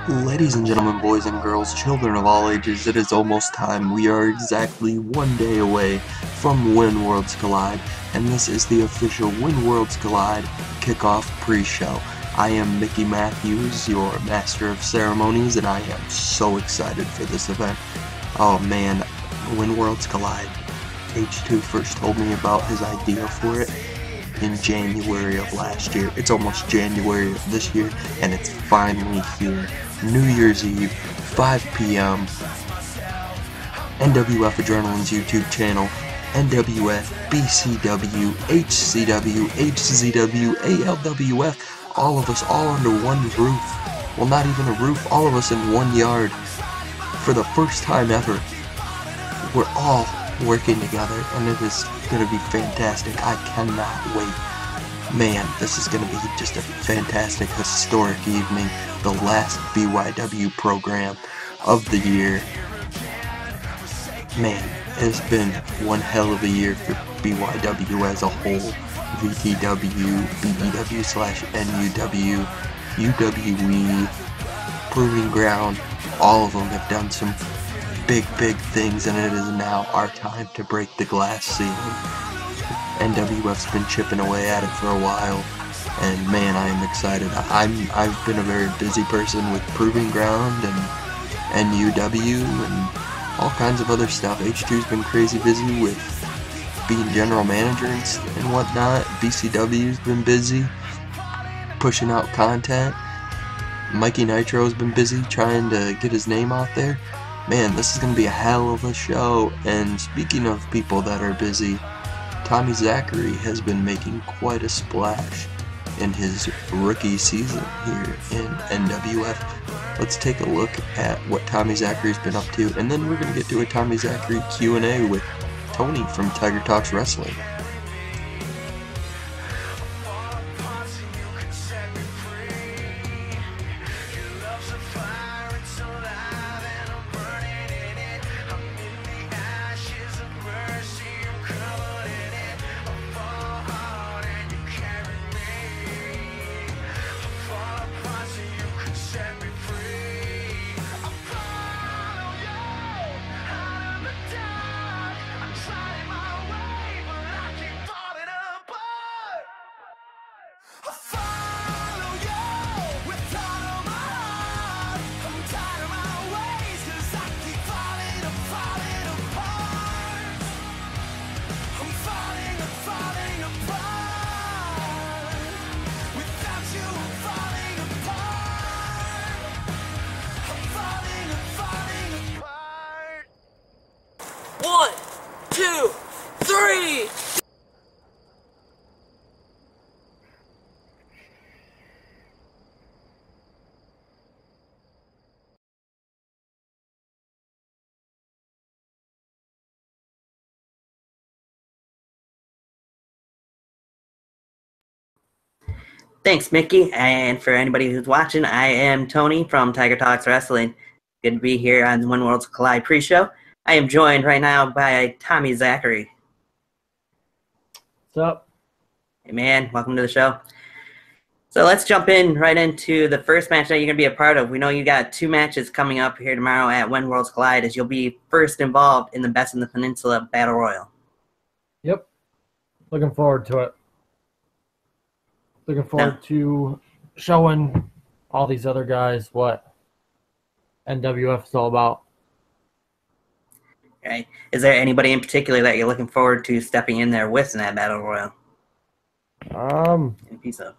Ladies and gentlemen, boys and girls, children of all ages, it is almost time. We are exactly 1 day away from When Worlds Collide, and this is the official When Worlds Collide kickoff pre-show. I am Mickey Matthews, your master of ceremonies, and I am so excited for this event. Oh man, When Worlds Collide. H2 first told me about his idea for it in January of last year. It's almost January of this year, and it's finally here. New Year's Eve, 5 p.m. NWF Adrenaline's YouTube channel, NWF, BCW, HCW, HZW, ALWF, all of us all under one roof. Well, not even a roof, all of us in one yard. For the first time ever, we're all working together, and it is going to be fantastic. I cannot wait. Man, this is going to be just a fantastic, historic evening. The last BYW program of the year. Man, it's been one hell of a year for BYW as a whole. VTW, BBW/NUW, UWE, Proving Ground, all of them have done some big things, and it is now our time to break the glass ceiling. NWF's been chipping away at it for a while, and man, I am excited. I've been a very busy person with Proving Ground and NUW and all kinds of other stuff. H2's been crazy busy with being general manager and whatnot. BCW's been busy pushing out content. Mikey Nitro's been busy trying to get his name out there. Man, this is going to be a hell of a show. And speaking of people that are busy, Tommy Zachary has been making quite a splash in his rookie season here in NWF. Let's take a look at what Tommy Zachary's been up to, and then we're going to get to a Tommy Zachary Q&A with Tony from Tiger Talks Wrestling. One, two, three! Thanks, Mickey. And for anybody who's watching, I am Tony from Tiger Talks Wrestling. Good to be here on the When Worlds Collide pre-show. I am joined right now by Tommy Zachary. What's up? Hey, man. Welcome to the show. So let's jump in right into the first match that you're going to be a part of. We know you got 2 matches coming up here tomorrow at When Worlds Collide, as you'll be first involved in the Best in the Peninsula Battle Royal. Yep. Looking forward to it. Looking forward to showing all these other guys what NWF is all about. Okay. Is there anybody in particular that you're looking forward to stepping in there with in that Battle Royal? Piece of.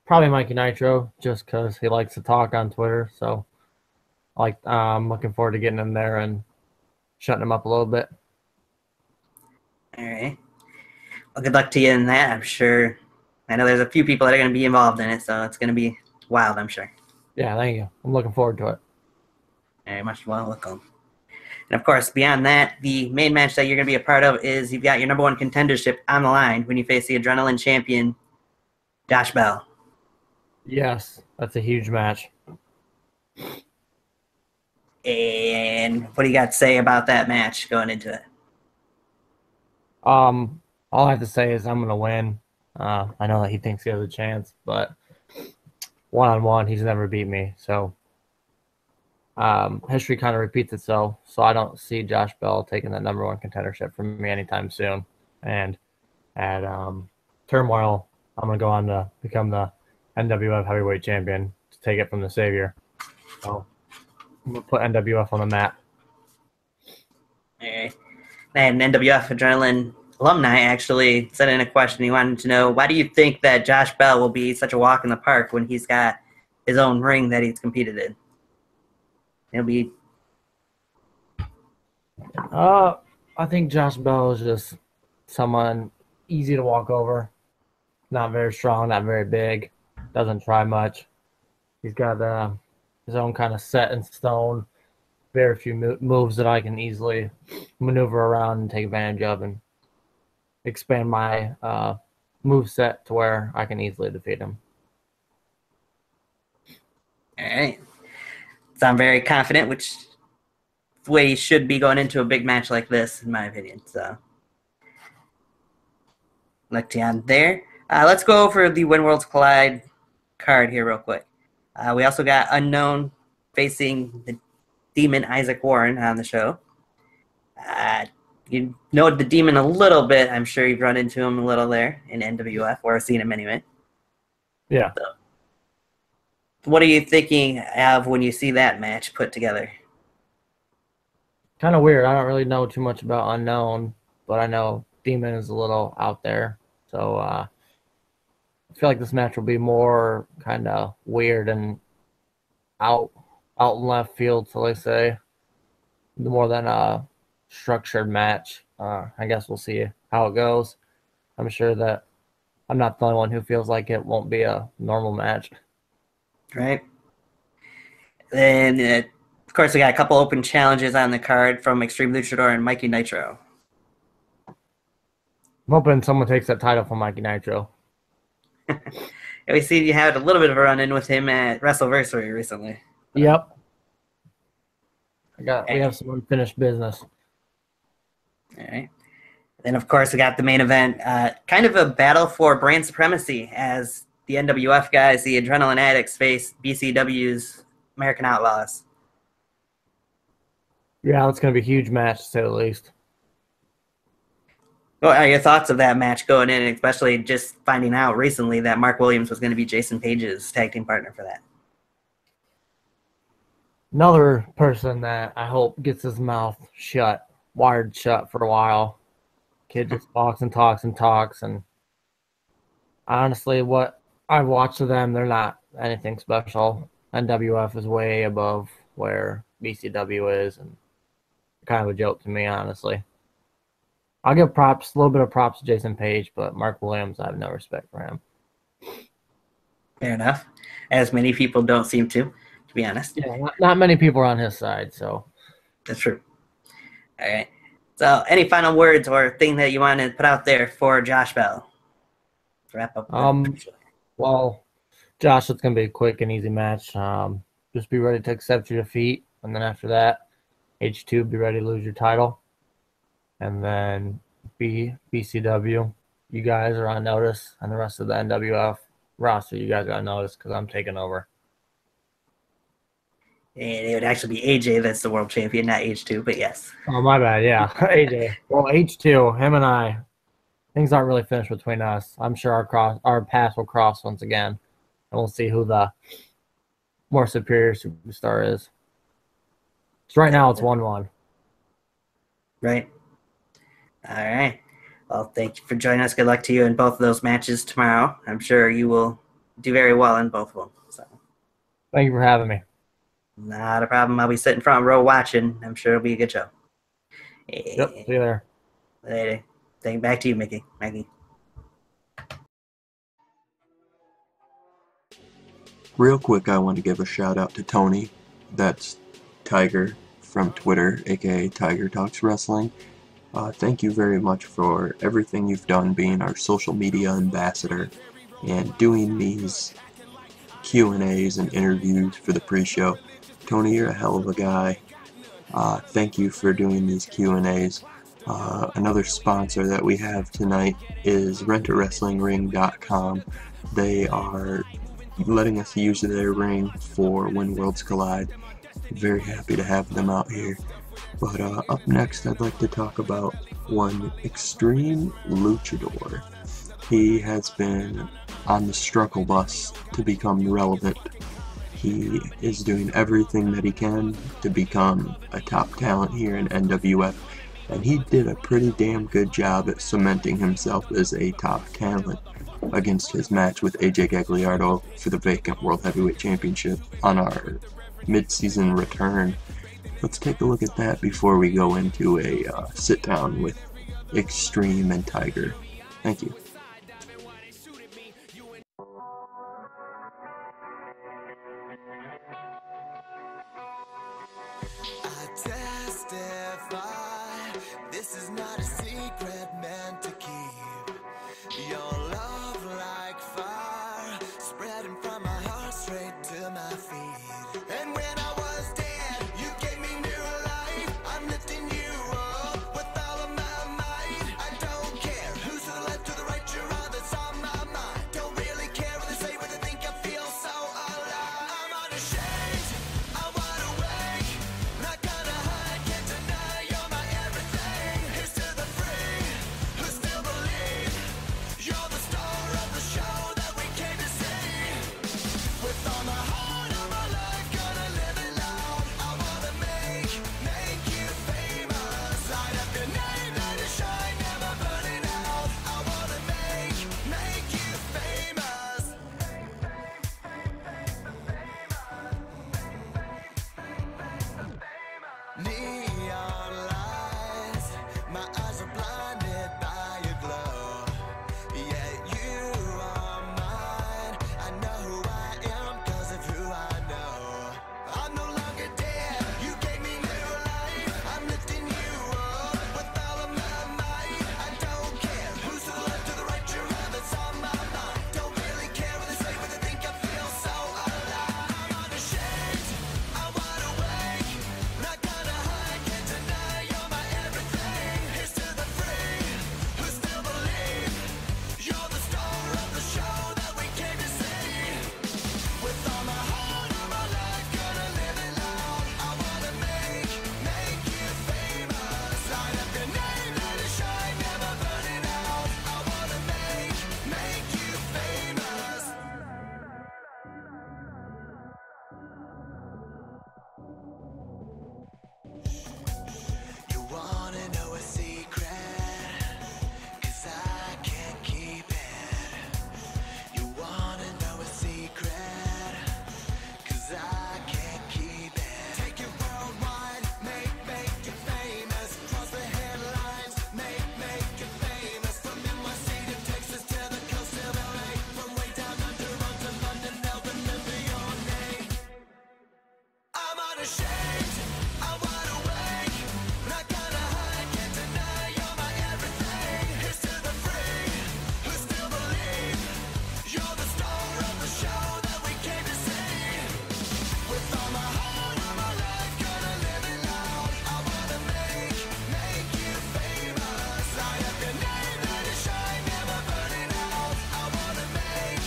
Probably Mikey Nitro, just because he likes to talk on Twitter. So, I'm looking forward to getting in there and shutting him up a little bit. All right. Well, good luck to you in that. I'm sure. I know there's a few people that are going to be involved in it, so it's going to be wild, I'm sure. Yeah, thank you. I'm looking forward to it. Very much welcome. And of course, beyond that, the main match that you're going to be a part of is you've got your #1 contendership on the line when you face the Adrenaline champion, Josh Bell. Yes, that's a huge match. And what do you got to say about that match going into it? All I have to say is I'm going to win. I know that he thinks he has a chance, but one-on-one, he's never beat me. So history kind of repeats itself. So I don't see Josh Bell taking that number one contendership from me anytime soon. And at Turmoil, I'm going to go on to become the NWF heavyweight champion to take it from the Savior. So I'm going to put NWF on the map. All right. And NWF Adrenaline alumni actually sent in a question. He wanted to know, why do you think that Josh Bell will be such a walk in the park when he's got his own ring that he's competed in? It'll be... I think Josh Bell is just someone easy to walk over. Not very strong, not very big. Doesn't try much. He's got his own kind of set in stone. Very few moves that I can easily maneuver around and take advantage of and expand my move set to where I can easily defeat him. All right. Sound very confident, which is the way you should be going into a big match like this, in my opinion. So, look to you on there. Let's go over the When Worlds Collide card here real quick. We also got Unknown facing the Demon Isaac Warren on the show. You know the Demon a little bit. I'm sure you've run into him a little there in NWF, or seen him anyway. Yeah. So, what are you thinking of when you see that match put together? Kind of weird. I don't really know too much about Unknown, but I know Demon is a little out there. So I feel like this match will be more kind of weird and out in left field, so they say, more than a structured match. I guess we'll see how it goes. I'm sure that I'm not the only one who feels like it won't be a normal match. Right. Then, of course, we got a couple open challenges on the card from Extreme Luchador and Mikey Nitro. I'm hoping someone takes that title from Mikey Nitro. We see you had a little bit of a run-in with him at WrestleVersary recently. Yep. We have some unfinished business. All right. Then, of course, we got the main event. Kind of a battle for brand supremacy as the NWF guys, the Adrenaline Addicts, face BCW's American Outlaws. Yeah, it's going to be a huge match, to say the least. What are your thoughts of that match going in, especially just finding out recently that Mark Williams was going to be Jason Page's tag team partner for that? Another person that I hope gets his mouth wired shut for a while. Kid just talks and talks and talks, and honestly, what I've watched of them, they're not anything special. NWF is way above where BCW is, and kind of a joke to me, honestly. I'll give a little bit of props to Jason Page, but Mark Williams, I have no respect for him. Fair enough. As many people don't seem to be honest. Yeah, not many people are on his side, so. That's true. All right. So, any final words or thing that you want to put out there for Josh Bell? To wrap up. Well, Josh, it's going to be a quick and easy match. Just be ready to accept your defeat, and then after that, H2, be ready to lose your title. And then BCW, you guys are on notice, and the rest of the NWF roster, you guys are on notice because I'm taking over. And it would actually be AJ that's the world champion, not H2, but yes. Oh, my bad, yeah. AJ. Well, H2, him and I, things aren't really finished between us. I'm sure our paths will cross once again, and we'll see who the more superior superstar is. So right now it's 1-1. Right. All right. Well, thank you for joining us. Good luck to you in both of those matches tomorrow. I'm sure you will do very well in both of them. So. Thank you for having me. Not a problem. I'll be sitting front row watching. I'm sure it'll be a good show. Yep. See you there. Later. Back to you, Mickey. Maggie. Real quick, I want to give a shout out to Tony. That's Tiger from Twitter, aka Tiger Talks Wrestling. Thank you very much for everything you've done, being our social media ambassador and doing these Q&As and interviews for the pre-show. Tony, you're a hell of a guy. Thank you for doing these Q&As. Another sponsor that we have tonight is renterwrestlingring.com. They are letting us use their ring for When Worlds Collide. Very happy to have them out here. But up next, I'd like to talk about one Extreme Luchador. He has been on the struggle bus to become relevant. He is doing everything that he can to become a top talent here in NWF, and he did a pretty damn good job at cementing himself as a top talent against his match with AJ Gagliardo for the vacant World Heavyweight Championship on our mid-season return. Let's take a look at that before we go into a sit-down with Extreme and Tiger. Thank you. I testify, this is not a secret meant to keep. Your love like fire, spreading from my heart straight to my feet. And when I was dead, you gave me new life. I'm lifting you up with all of my might. I don't care who's to the left, to the right, you're all that's on my mind. Don't really care what they say, what they think, I feel so alive. I'm unashamed, I'm wide awake, not gonna hide, can't deny you're my everything. Here's to the free, who still believe you're the star of the show that we came to see. With all my heart, all my life, gonna live it loud. I wanna make you famous. Light up your name, let it shine, never burning out. I wanna make you famous. Neon lights, my eyes are blinded by your glow. Yeah, you are mine. I know who I am 'cause of who I know. I'm no longer dead, you gave me new life. I'm lifting you up with all of my might. I don't care who's to the left, to the right, you're all that's on my mind. Don't really care what they say, what they think, I feel so alive. I'm unashamed, I'm wide awake, not gonna hide, can't deny you're my everything. Here's to the free, who still believe you're the star of the show that we came to see. With all my heart, all my life, gonna live it loud. I wanna make you famous. Light up your name, let it shine, never burning out. I wanna make you famous. You wanna know a secret? 'Cause I can't keep it. You wanna know a secret? 'Cause I can't keep it. Take it worldwide, make you famous. Cross the headlines, make you famous. From NYC to Texas to the coast of LA. From way down under to London, they'll remember your name. I'm unashamed, I'm wide awake, not gonna hide, can't deny you're my everything. Here's to the free, who still believe you're the star of the show that we came to see. With all my heart, all my life, gonna live it loud. I wanna make you famous. Light up your name, let it shine, never burning out. I wanna make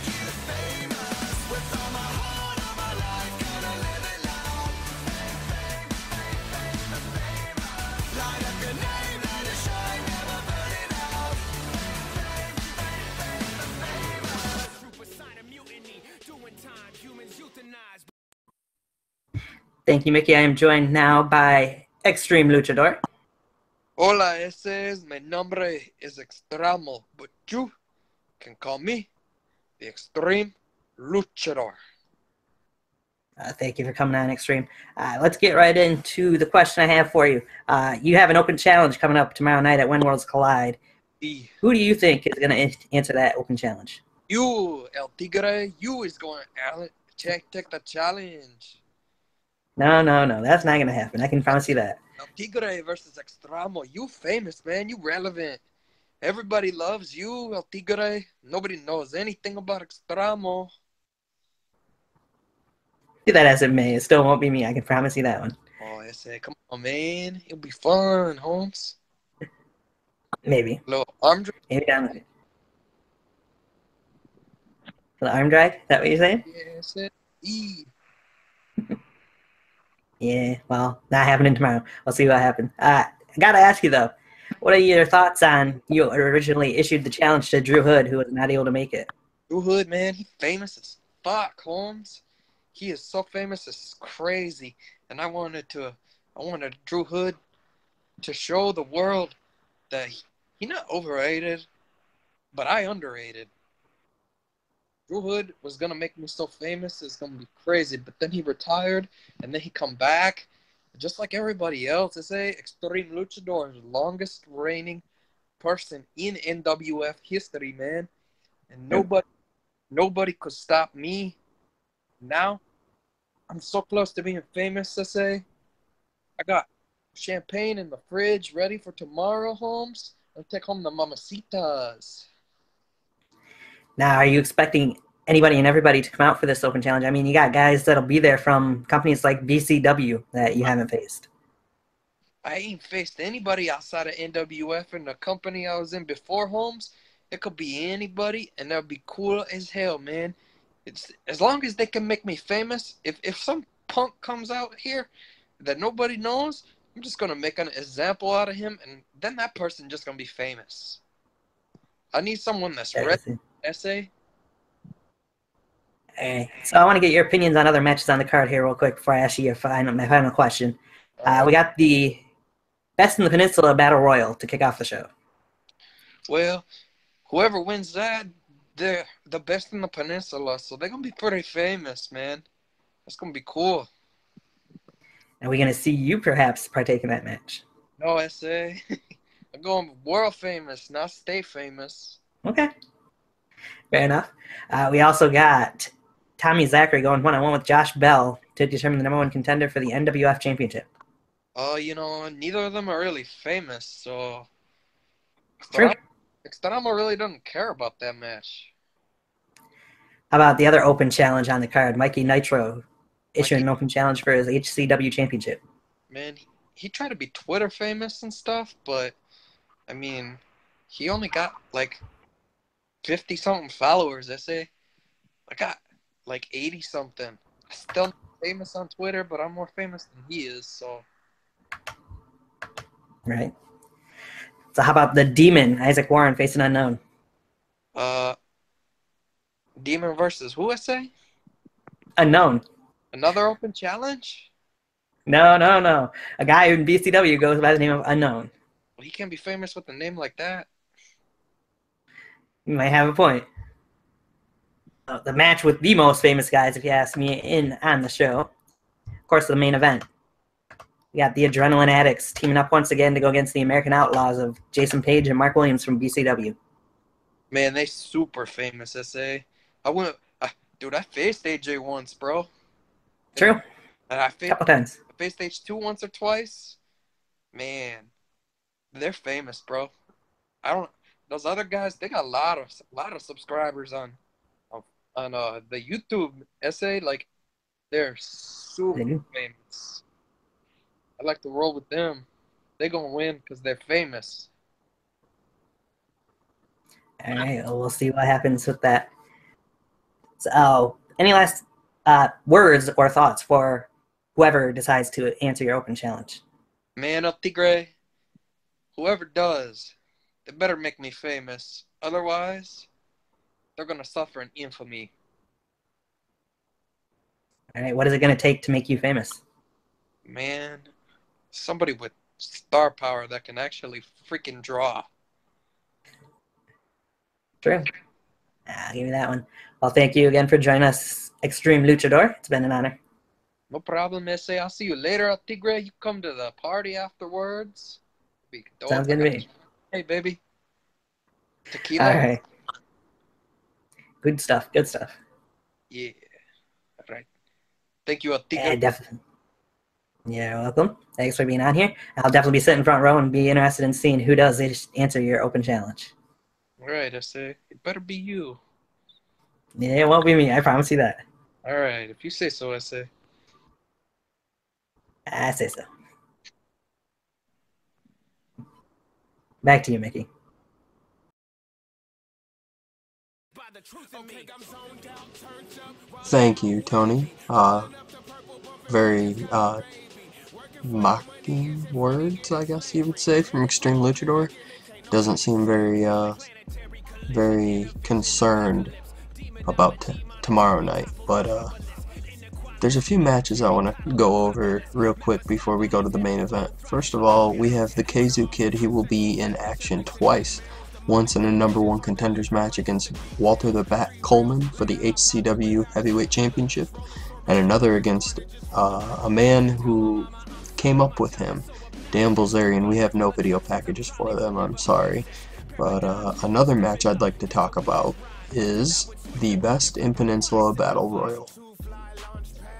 you famous. With all my heart, all my life, gonna live it loud. Light up your name, let it shine, never burning out. Thank you, Mickey. I am joined now by Extreme Luchador. Hola, mi nombre es Extremo, but you can call me the Extreme Luchador. Thank you for coming on, Extreme. Let's get right into the question I have for you. You have an open challenge coming up tomorrow night at When Worlds Collide. Who do you think is going to answer that open challenge? You, El Tigre, you is going to take the challenge. No, that's not going to happen. I can promise you that. El Tigre versus Extremo. You famous, man. You relevant. Everybody loves you, El Tigre. Nobody knows anything about Extremo. Do that as it may. It still won't be me. I can promise you that one. Oh, come on, man. It'll be fun, Holmes. Maybe. Little arm drag. Maybe down the arm drag? Is that what you're saying? Yes, E. Yeah, well, not happening tomorrow. We'll see what happens. I gotta ask you though, what are your thoughts on you originally issued the challenge to Drew Hood, who was not able to make it? Drew Hood, man, he famous as fuck, Holmes. He is so famous, it's crazy. And I wanted Drew Hood to show the world that he not overrated, but I underrated. Drew Hood was gonna make me so famous, it's gonna be crazy. But then he retired, and then he come back, just like everybody else. They say Extreme Luchador is the longest reigning person in NWF history, man. And nobody could stop me. Now I'm so close to being famous. I say I got champagne in the fridge ready for tomorrow, Holmes. I'll take home the mamacitas. Now, are you expecting anybody and everybody to come out for this open challenge? I mean, you got guys that'll be there from companies like BCW that you haven't faced. I ain't faced anybody outside of NWF and the company I was in before, Holmes. It could be anybody, and that'd be cool as hell, man. It's as long as they can make me famous. If some punk comes out here that nobody knows, I'm just gonna make an example out of him, and then that person just gonna be famous. I need someone that's ready. Essay. Okay. So I want to get your opinions on other matches on the card here real quick before I ask you my final question. We got the Best in the Peninsula Battle Royal to kick off the show. Well, whoever wins that, they're the best in the peninsula, so they're gonna be pretty famous, man. That's gonna be cool. Are we going to see you perhaps partake in that match? No, essay. I'm going world famous, not state famous. Okay. Fair enough. We also got Tommy Zachary going one-on-one with Josh Bell to determine the #1 contender for the NWF Championship. Neither of them are really famous, so True. Extremo really doesn't care about that match. How about the other open challenge on the card? Mikey Nitro issuing an open challenge for his HCW Championship. Man, he tried to be Twitter famous and stuff, but, I mean, he only got, like, 50-something followers, I say. I got, like, 80-something. Still not famous on Twitter, but I'm more famous than he is, so. Right. So how about the Demon, Isaac Warren, facing Unknown? Demon versus who, I say? Unknown. Another open challenge? No. A guy in BCW goes by the name of Unknown. Well, he can't be famous with a name like that. You might have a point. The match with the most famous guys, if you ask me, on the show. Of course, the main event. We got the Adrenaline Addicts teaming up once again to go against the American Outlaws of Jason Page and Mark Williams from BCW. Man, they super famous, I say. Dude, I faced AJ once, bro. True. And I Couple times. faced H2 once or twice. Man, they're famous, bro. Those other guys, they got a lot of subscribers on the YouTube essay. Like, they're super famous. I like to roll with them. They gonna win because they're famous. All right, well, we'll see what happens with that. So, any last words or thoughts for whoever decides to answer your open challenge? Man, El Tigre, whoever does, they better make me famous. Otherwise, they're gonna suffer in infamy. All right, what is it going to take to make you famous? Man, somebody with star power that can actually freaking draw. True. I'll give you that one. Well, thank you again for joining us, Extreme Luchador. It's been an honor. No problem, SA. I'll see you later, El Tigre. You come to the party afterwards. Sounds good to me. Hey, baby. Tequila? All right. Good stuff. Good stuff. Yeah. All right. Thank you, El Tigre. Yeah, definitely. You're welcome. Thanks for being on here. I'll definitely be sitting front row and be interested in seeing who does answer your open challenge. All right, SA. It better be you. Yeah, it won't be me. I promise you that. All right. If you say so, SA. I say so. Back to you, Mickey. Thank you, Tony. Very mocking words, I guess you would say, from Extreme Luchador. Doesn't seem very concerned about tomorrow night. But there's a few matches I want to go over real quick before we go to the main event. First of all, we have the Keizu Kid. He will be in action twice. Once in a #1 contenders match against Walter the Bat Coleman for the HCW Heavyweight Championship, and another against a man who came up with him, Dan Bilzerian. We have no video packages for them, I'm sorry. But another match I'd like to talk about is the Best in Peninsula Battle Royal.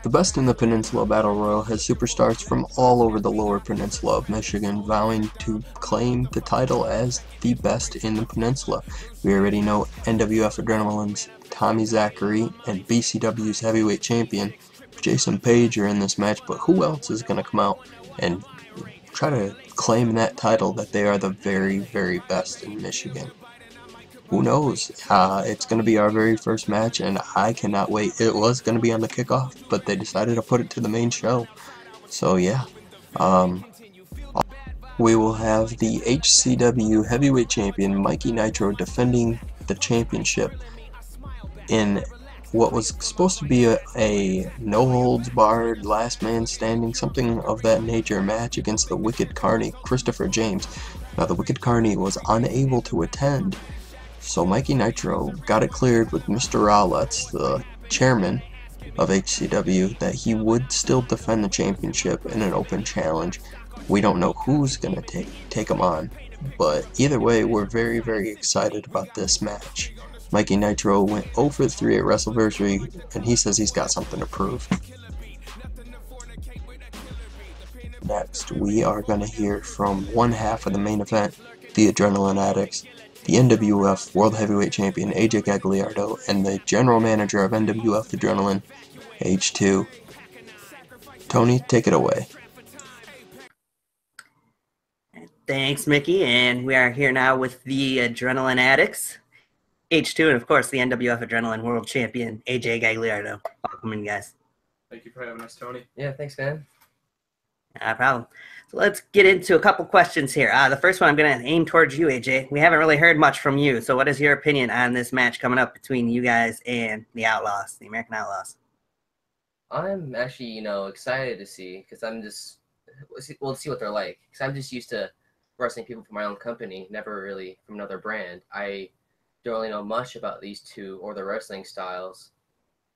The Best in the Peninsula Battle Royal has superstars from all over the lower peninsula of Michigan vowing to claim the title as the best in the peninsula. We already know NWF Adrenaline's Tommy Zachary and BCW's heavyweight champion Jason Page are in this match, but who else is going to come out and try to claim that title that they are the very, very best in Michigan? Who knows? It's going to be our very first match, and I cannot wait. It was going to be on the kickoff, but they decided to put it to the main show. So yeah, we will have the HCW Heavyweight Champion Mikey Nitro defending the championship in what was supposed to be a no-holds-barred, last man standing, something of that nature match against the Wicked Carney, Christopher James. Now, the Wicked Carney was unable to attend, so Mikey Nitro got it cleared with Mr. Rowletts, the chairman of HCW, that he would still defend the championship in an open challenge. We don't know who's going to take him on, but either way, we're very, very excited about this match. Mikey Nitro went 0 for 3 at WrestleVersary, and he says he's got something to prove. Next, we are going to hear from one half of the main event, the Adrenaline Addicts, the NWF World Heavyweight Champion AJ Gagliardo, and the General Manager of NWF Adrenaline, H2. Tony, take it away. Thanks, Mickey. And we are here now with the Adrenaline Addicts, H2, and of course the NWF Adrenaline World Champion, AJ Gagliardo. Welcome in, guys. Thank you for having us, Tony. Yeah, thanks, man. No problem. So let's get into a couple questions here. The first one I'm going to aim towards you, AJ. We haven't really heard much from you. So what is your opinion on this match coming up between you guys and the Outlaws, the American Outlaws? I'm actually, excited to see, because we'll see what they're like. Because I'm just used to wrestling people from my own company, never really from another brand. I don't really know much about these two or their wrestling styles.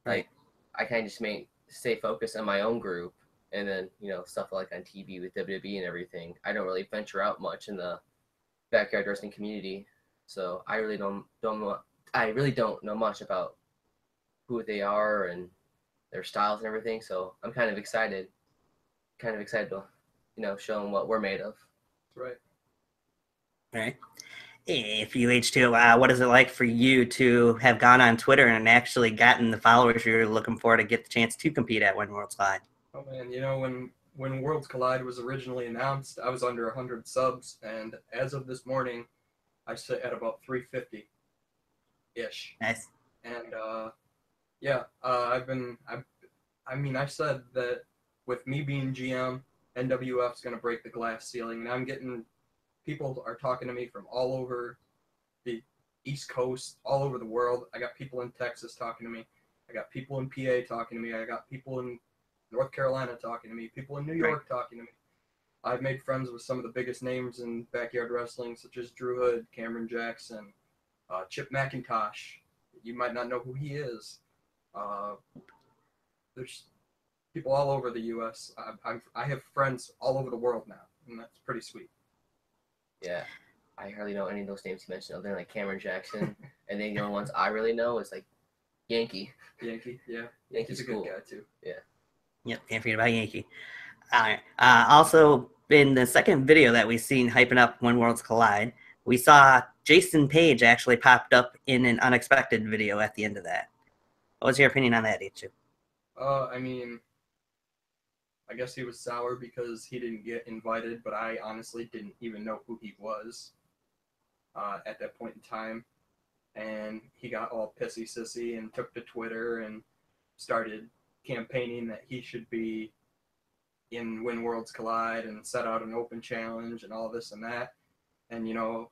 Like, I kind of just stay focused on my own group, and then stuff like on TV with WWE and everything. I don't really venture out much in the backyard wrestling community, so I really don't know much about who they are and their styles and everything. So I'm kind of excited to show them what we're made of. That's right. All right. If you H2, what is it like for you to have gone on Twitter and actually gotten the followers you're looking for to get the chance to compete at When Worlds Collide? Oh man, when Worlds Collide was originally announced, I was under 100 subs, and as of this morning, I sit at about 350 ish. Nice. And I said that with me being GM, NWF's gonna break the glass ceiling, and I'm getting people are talking to me from all over the East Coast, all over the world. I got people in Texas talking to me. I got people in PA talking to me. I got people in North Carolina talking to me. People in New York talking to me. I've made friends with some of the biggest names in backyard wrestling, such as Drew Hood, Cameron Jackson, Chip McIntosh. You might not know who he is. There's people all over the U.S. I have friends all over the world now, and that's pretty sweet. Yeah, I hardly know any of those names you mentioned, other than like Cameron Jackson, and then the only ones I really know is like Yankee. Yankee, yeah. Yankee's He's a cool. good guy too. Yeah. Yep, can't forget about Yankee. All right. Also, in the second video that we've seen hyping up When Worlds Collide, we saw Jason Page actually popped up in an unexpected video at the end of that. What was your opinion on that, H2? I guess he was sour because he didn't get invited, but I honestly didn't even know who he was at that point in time. And he got all pissy sissy and took to Twitter and started campaigning that he should be in When Worlds Collide and set out an open challenge and all this and that. And, you know,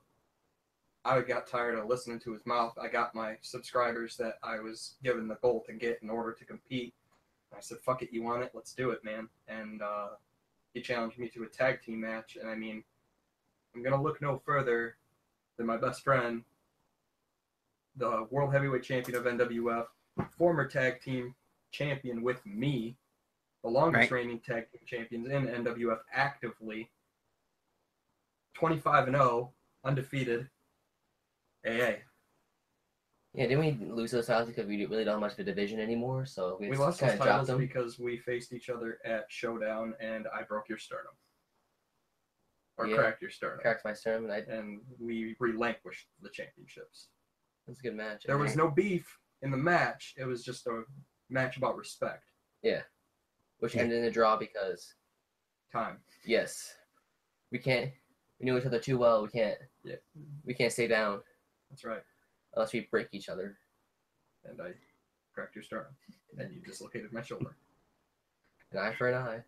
I got tired of listening to his mouth. I got my subscribers that I was given the goal to get in order to compete. I said, fuck it, you want it? Let's do it, man. And he challenged me to a tag team match. And I mean, I'm going to look no further than my best friend, the World Heavyweight Champion of NWF, former tag team champion with me, the longest reigning tag team champions in NWF actively, 25-0, undefeated, AA. Yeah, didn't we lose those titles because we really don't have much of a division anymore? So We lost those titles because we faced each other at Showdown, and I broke your sternum. Or cracked your sternum. Cracked my sternum, and we relinquished the championships. It was a good match. There was no beef in the match. It was just a match about respect. Yeah. Which ended in a draw because... Time. Yes. We knew each other too well. We can't stay down. That's right. Unless we break each other. And I cracked your sternum. And you dislocated my shoulder. An eye for an eye.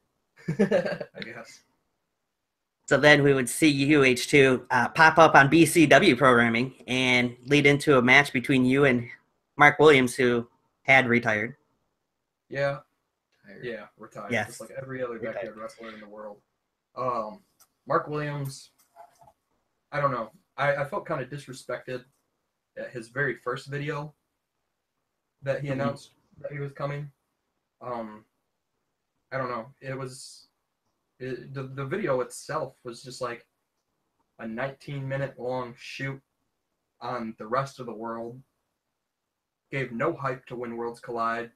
I guess. So then we would see you, H2, pop up on BCW programming and lead into a match between you and Mark Williams, who had retired. Yeah. Yeah, retired. Yes. Just like every other backyard wrestler in the world. Mark Williams, I don't know. I felt kind of disrespected at his very first video that he announced that he was coming. I don't know. The video itself was just like a 19-minute long shoot on the rest of the world. Gave no hype to When Worlds Collide.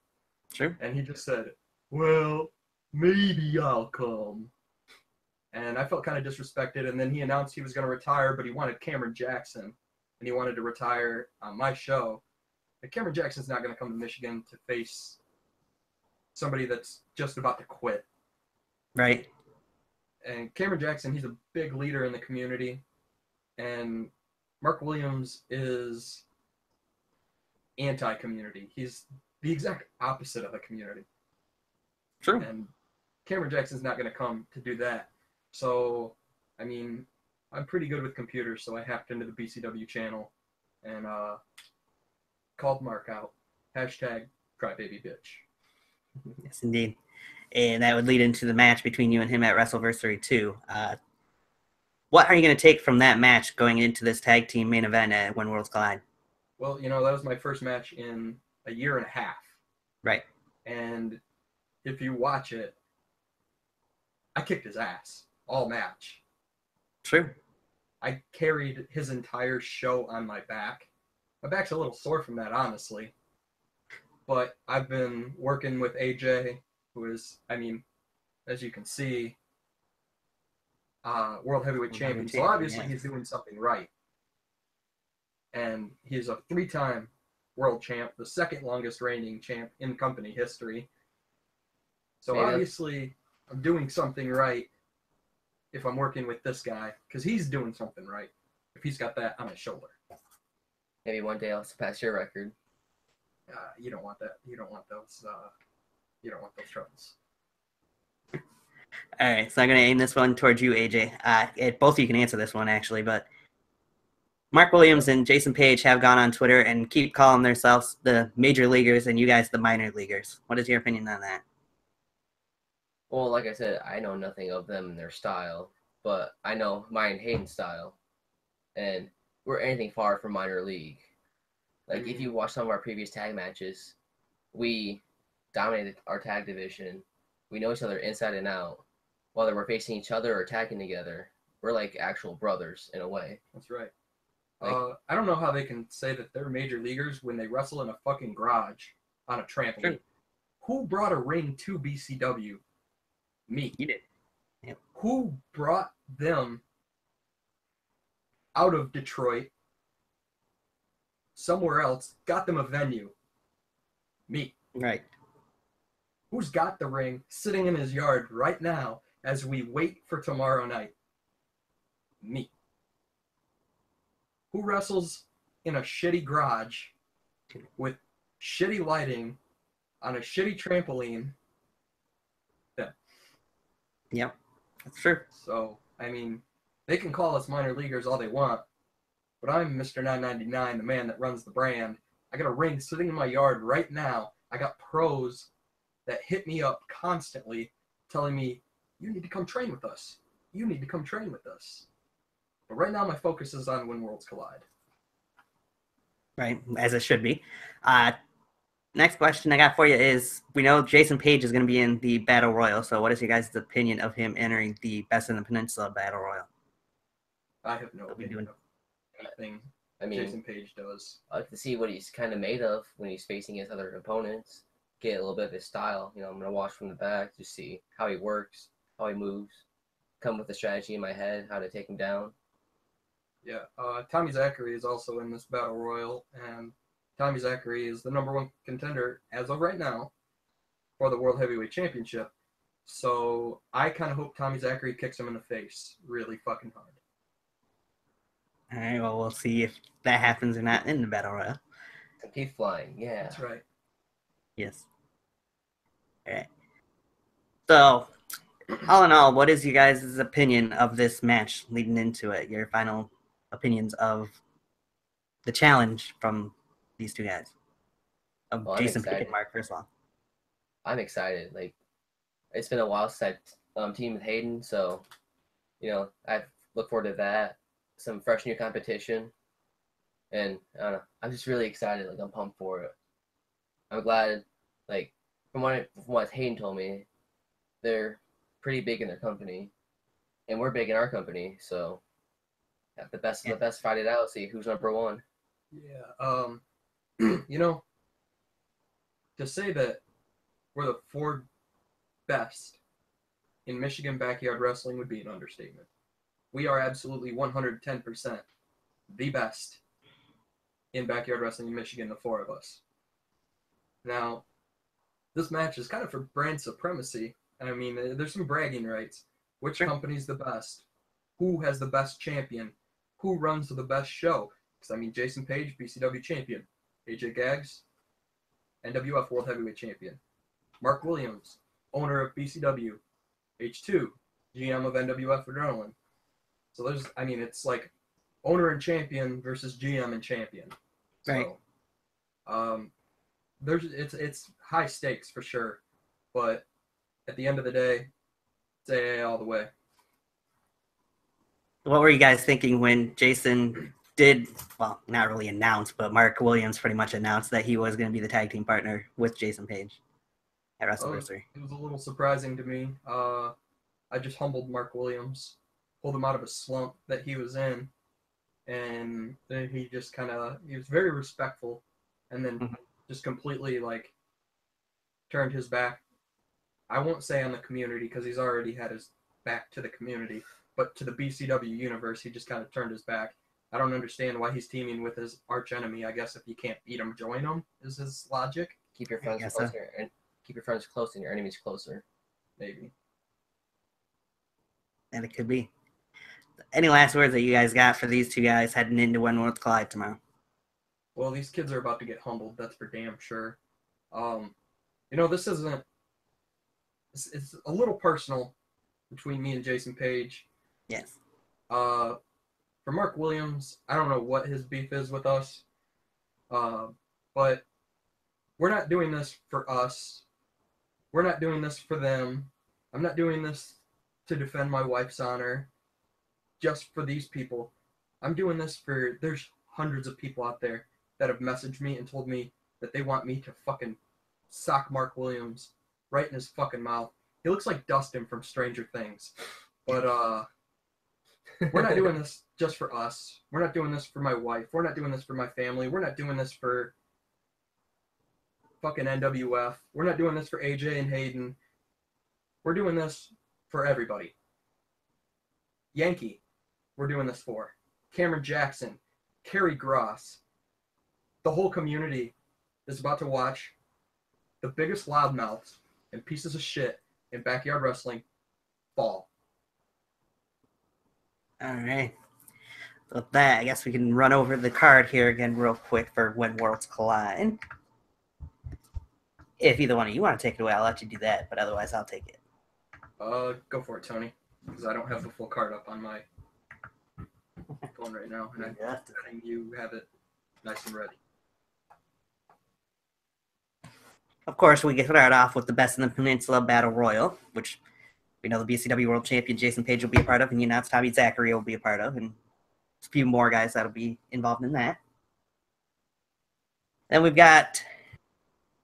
Sure. And he just said, well, maybe I'll come. And I felt kind of disrespected. And then he announced he was going to retire, but he wanted Cameron Jackson. And he wanted to retire on my show. And Cameron Jackson's not going to come to Michigan to face somebody that's just about to quit. Right. And Cameron Jackson, he's a big leader in the community. And Mark Williams is anti-community. He's the exact opposite of a community. True. And Cameron Jackson's not going to come to do that. So, I mean, I'm pretty good with computers, so I hacked into the BCW channel and called Mark out. Hashtag crybaby-bitch. Yes, indeed. And that would lead into the match between you and him at WrestleVersary 2. What are you going to take from that match going into this tag team main event at When Worlds Collide? Well, you know, that was my first match in a year and a half. Right. And if you watch it, I kicked his ass all match. True. I carried his entire show on my back. My back's a little sore from that, honestly. But I've been working with AJ, who is, I mean, as you can see, World Heavyweight Champion. So obviously he's doing something right. And he's a 3-time world champ, the second longest reigning champ in company history. So obviously I'm doing something right if I'm working with this guy, because he's doing something right if he's got that on his shoulder. Maybe one day I'll surpass your record. You don't want that. You don't want those. You don't want those troubles. All right, so I'm going to aim this one towards you, AJ. Both of you can answer this one, actually, but Mark Williams and Jason Page have gone on Twitter and keep calling themselves the major leaguers and you guys the minor leaguers. What is your opinion on that? Well, like I said, I know nothing of them and their style, but I know mine and Hayden's style, and we're anything far from minor league. Like, if you watch some of our previous tag matches, we dominated our tag division. We know each other inside and out. Whether we're facing each other or tagging together, we're like actual brothers in a way. That's right. I don't know how they can say that they're major leaguers when they wrestle in a fucking garage on a trampoline. Sure. Who brought a ring to BCW? Me. You did. Yep. Who brought them out of Detroit, somewhere else, got them a venue? Me. Right. Who's got the ring sitting in his yard right now as we wait for tomorrow night? Me. Who wrestles in a shitty garage with shitty lighting on a shitty trampoline? Them. Yep, that's true. So, I mean, they can call us minor leaguers all they want, but I'm Mr. 999, the man that runs the brand. I got a ring sitting in my yard right now. I got pros that hit me up constantly telling me, you need to come train with us. You need to come train with us. But right now, my focus is on When Worlds Collide. Right, as it should be. Next question I got for you is, we know Jason Page is going to be in the Battle Royal, so what is your guys' opinion of him entering the Best in the Peninsula Battle Royal? I have no What we opinion doing? of anything I mean, Jason Page does. I like to see what he's kind of made of when he's facing his other opponents. Get a little bit of his style. You know, I'm gonna watch from the back to see how he works, how he moves, come with a strategy in my head, how to take him down. Yeah, Tommy Zachary is also in this battle royal, and Tommy Zachary is the #1 contender as of right now for the World Heavyweight Championship. So I kind of hope Tommy Zachary kicks him in the face really fucking hard. All right, well, we'll see if that happens or not in the Battle Royal. Compete flying, yeah. That's right. Yes. All right. So, all in all, what is you guys' opinion of this match leading into it? Your final opinions of the challenge from these two guys? Of Well, I'm Jason Page and excited. Mark, first of all. I'm excited. Like, it's been a while since I've teamed with Hayden, so you know I look forward to that. Some fresh new competition, and I don't know. I'm just really excited. Like, I'm pumped for it. I'm glad. Like, from what Hayden told me, they're pretty big in their company, and we're big in our company. So, have the best of the best fight it out. See who's #1. Yeah. You know, to say that we're the 4 best in Michigan backyard wrestling would be an understatement. We are absolutely 110% the best in backyard wrestling in Michigan, the 4 of us. Now, this match is kind of for brand supremacy. I mean, there's some bragging rights. Which company's the best? Who has the best champion? Who runs the best show? Because, I mean, Jason Page, BCW champion. AJ Gaggs, NWF World Heavyweight champion. Mark Williams, owner of BCW. H2, GM of NWF Adrenaline. So there's, I mean, it's like owner and champion versus GM and champion. Right. So, it's high stakes for sure, but at the end of the day, it's AA all the way. What were you guys thinking when Jason did, well, not really announce, but Mark Williams pretty much announced that he was going to be the tag team partner with Jason Page at WrestleVersary? It was a little surprising to me. I just humbled Mark Williams, pulled him out of a slump that he was in, and then he just he was very respectful, and then just completely like turned his back. I won't say on the community because he's already had his back to the community, but to the BCW universe, he just kind of turned his back. I don't understand why he's teaming with his arch enemy. I guess if you can't beat him, join him is his logic. Keep your friends closer, and keep your friends close and your enemies closer. Maybe. And it could be. Any last words that you guys got for these two guys heading into When Worlds Collide tomorrow? Well, these kids are about to get humbled. That's for damn sure. You know, this isn't. It's a little personal between me and Jason Page. Yes. For Mark Williams, I don't know what his beef is with us, but we're not doing this for us. We're not doing this for them. I'm not doing this to defend my wife's honor just for these people. I'm doing this for, there's hundreds of people out there that have messaged me and told me that they want me to fucking sock Mark Williams right in his fucking mouth. He looks like Dustin from Stranger Things. But we're not doing this just for us. We're not doing this for my wife. We're not doing this for my family. We're not doing this for fucking NWF. We're not doing this for AJ and Hayden. We're doing this for everybody. Yankee, we're doing this for. Cameron Jackson, Kerry Gross. The whole community is about to watch the biggest loudmouths and pieces of shit in backyard wrestling fall. All right. So with that, I guess we can run over the card here again real quick for When Worlds Collide. If either one of you want to take it away, I'll let you do that, but otherwise I'll take it. Go for it, Tony, because I don't have the full card up on my phone right now, and I'm betting you have it nice and ready. Of course, we start off with the Best in the Peninsula Battle Royal, which we know the BCW World Champion Jason Page will be a part of, and you announced Tommy Zachary will be a part of, and a few more guys that'll be involved in that. Then we've got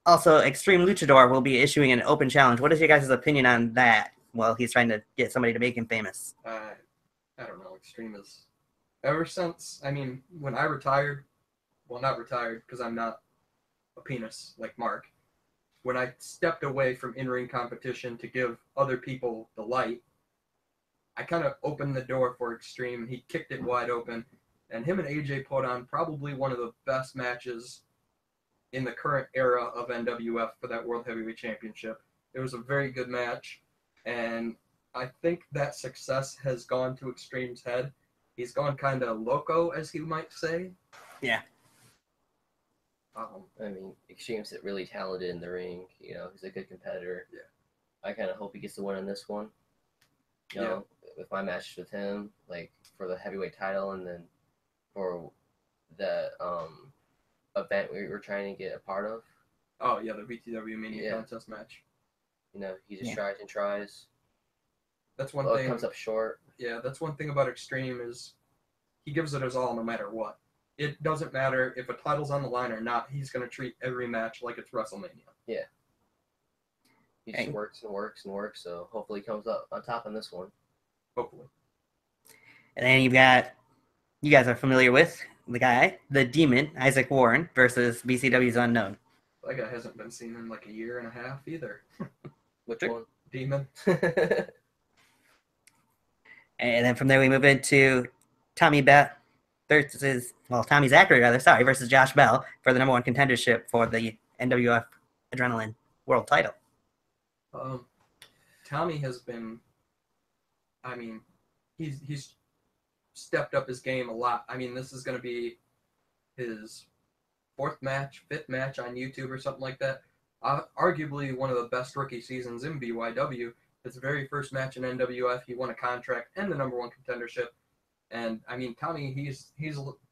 also Extreme Luchador will be issuing an open challenge. What is your guys' opinion on that? Well, he's trying to get somebody to make him famous. I don't know. Extreme is ever since. I mean, when I retired, well, not retired because I'm not a penis like Mark. When I stepped away from in-ring competition to give other people the light, I kind of opened the door for Extreme. He kicked it wide open, and him and AJ put on probably one of the best matches in the current era of NWF for that World Heavyweight Championship. It was a very good match, and I think that success has gone to Extreme's head. He's gone kind of loco, as he might say. Yeah. I mean, Extreme's really talented in the ring. You know, he's a good competitor. Yeah. I kind of hope he gets the win on this one. You know, with my match with him, like for the heavyweight title, and then for the event we were trying to get a part of. Oh yeah, the BTW Mania contest match. You know, he just tries and tries. That's one Well, thing. it comes up short. Yeah, that's one thing about Extreme is he gives it his all no matter what. It doesn't matter if a title's on the line or not. He's going to treat every match like it's WrestleMania. Yeah. He just works and works and works, so hopefully he comes up on top on this one. Hopefully. And then you guys are familiar with the guy, the Demon, Isaac Warren, versus BCW's Unknown. That guy hasn't been seen in like a year and a half either. Which one? Demon. And then from there we move into Tommy Zachary versus Josh Bell for the #1 contendership for the NWF Adrenaline World title. Tommy has been, I mean, he's stepped up his game a lot. I mean, this is going to be his fifth match on YouTube or something like that. Arguably one of the best rookie seasons in BYW. His very first match in NWF, he won a contract and the #1 contendership. And I mean, Tommy,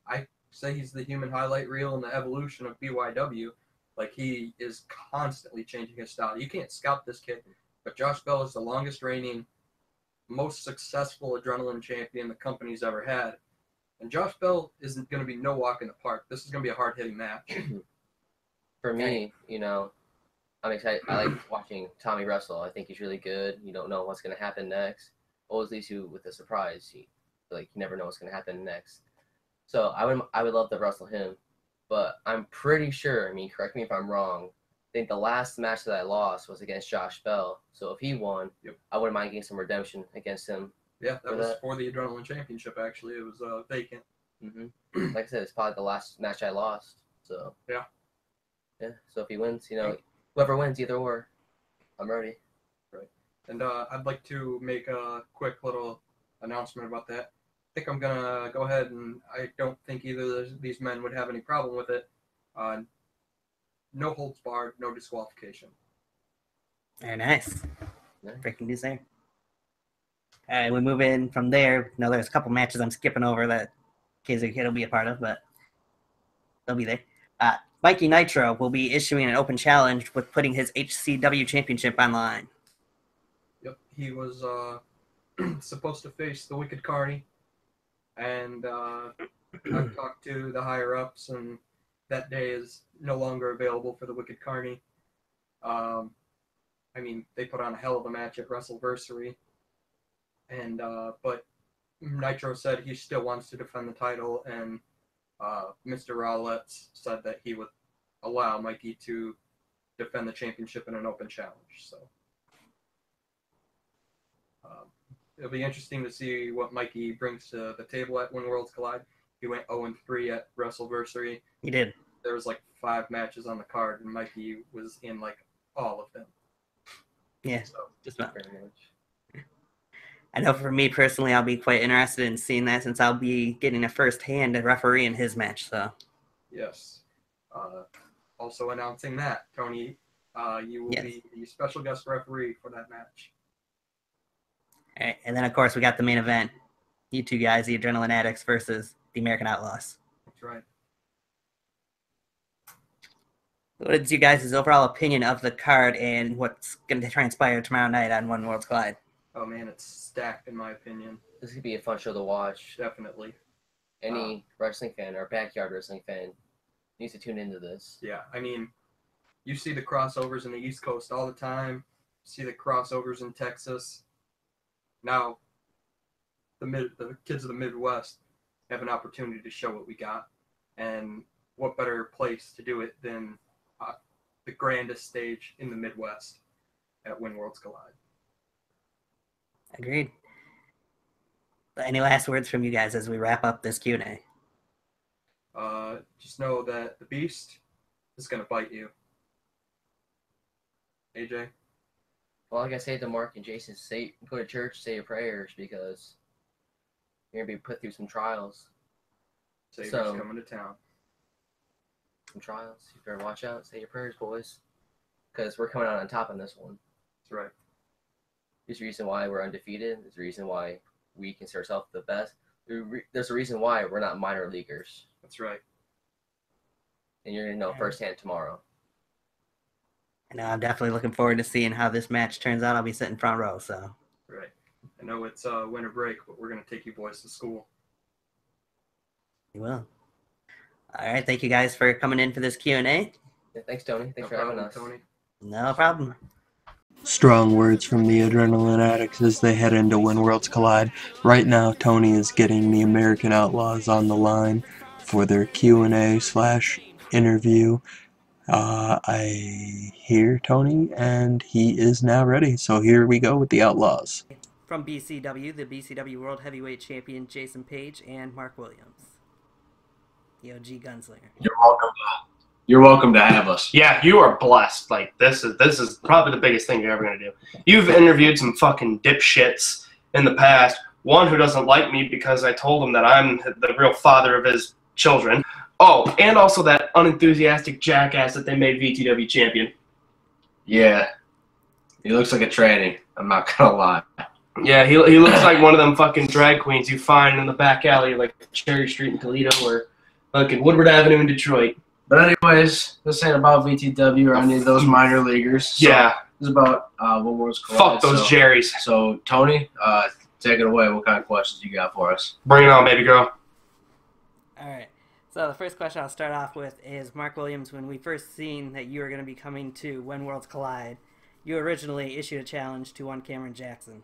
I say he's the human highlight reel in the evolution of BYW. Like, he is constantly changing his style. You can't scout this kid, but Josh Bell is the longest reigning, most successful Adrenaline champion the company's ever had. And Josh Bell isn't going to be no walk in the park. This is going to be a hard-hitting match. For me, you know, I'm excited. I like watching Tommy wrestle. I think he's really good. You don't know what's going to happen next. Always leaves you with a surprise. You never know what's going to happen next. So I would love to wrestle him, but I'm pretty sure. I mean, correct me if I'm wrong. I think the last match that I lost was against Josh Bell. So if he won, I wouldn't mind getting some redemption against him. Yeah, that was for the Adrenaline Championship. Actually, it was vacant. Mm-hmm. Like I said, it's probably the last match I lost. So yeah. So if he wins, you know, whoever wins, either or, I'm ready. Right. And I'd like to make a quick little announcement about that. I think I'm gonna go ahead, and I don't think either of these men would have any problem with it. No holds barred, no disqualification. Very nice. Breaking news there. All right, we move in from there. Now, there's a couple matches I'm skipping over that KZ Kid will be a part of, but they'll be there. Mikey Nitro will be issuing an open challenge with putting his HCW championship online. Yep, he was supposed to face the Wicked Carney, and I've talked to the higher-ups, and that day is no longer available for the Wicked Carney. I mean, they put on a hell of a match at WrestleVersary, and but Nitro said he still wants to defend the title, and Mr. Rowlett said that he would allow Mikey to defend the championship in an open challenge. So it'll be interesting to see what Mikey brings to the table at When Worlds Collide. He went 0-3 at WrestleVersary. He did. There was like 5 matches on the card, and Mikey was in like all of them. Yeah, so just about. Very much. I know for me personally, I'll be quite interested in seeing that since I'll be getting a first-hand referee in his match. So yes. Also announcing that, Tony, you will be the special guest referee for that match. All right, and then of course we got the main event. You two guys, the Adrenaline Addicts versus the American Outlaws. That's right. What is you guys' overall opinion of the card and what's going to transpire tomorrow night on One Worlds Collide? Oh man, it's stacked in my opinion. This could be a fun show to watch. Definitely. Any wrestling fan or backyard wrestling fan needs to tune into this. Yeah, I mean, you see the crossovers in the East Coast all the time. See the crossovers in Texas. Now, the kids of the Midwest have an opportunity to show what we got, and what better place to do it than the grandest stage in the Midwest at When Worlds Collide. Agreed. Any last words from you guys as we wrap up this Q&A? Just know that the beast is going to bite you. AJ? Well, like I say to Mark and Jason, go to church, say your prayers, because you're going to be put through some trials. Savior's So- coming to town. Some trials. You better watch out. Say your prayers, boys. Because we're coming out on top on this one. That's right. There's a reason why we're undefeated. There's a reason why we consider ourselves the best. There's a reason why we're not minor leaguers. That's right. And you're going to know firsthand tomorrow. And I'm definitely looking forward to seeing how this match turns out. I'll be sitting front row, so. Right. I know it's winter break, but we're going to take you boys to school. You will. All right, thank you guys for coming in for this Q&A. Yeah, thanks, Tony. Thanks No for having problem, us. Tony. No problem. Strong words from the Adrenaline Addicts as they head into When Worlds Collide. Right now, Tony is getting the American Outlaws on the line for their Q&A/interview. I hear Tony, and he is now ready. So here we go with the Outlaws. From BCW, the BCW World Heavyweight Champion Jason Page and Mark Williams, the OG Gunslinger. You're welcome to have us. Yeah, you are blessed. Like this is probably the biggest thing you're ever gonna do. You've interviewed some fucking dipshits in the past. One who doesn't like me because I told him that I'm the real father of his children. Oh, and also that unenthusiastic jackass that they made VTW champion. Yeah. He looks like a tranny. I'm not gonna lie. Yeah, he looks like one of them fucking drag queens you find in the back alley, like Cherry Street in Toledo or fucking Woodward Avenue in Detroit. But anyways, this ain't about VTW or any of those minor leaguers. So Yeah. This is about When Worlds Collide. Fuck those Jerrys. So, Tony, take it away. What kind of questions you got for us? Bring it on, baby girl. All right. So the first question I'll start off with is, Mark Williams, when we first seen that you were going to be coming to When Worlds Collide, you originally issued a challenge to one Cameron Jackson.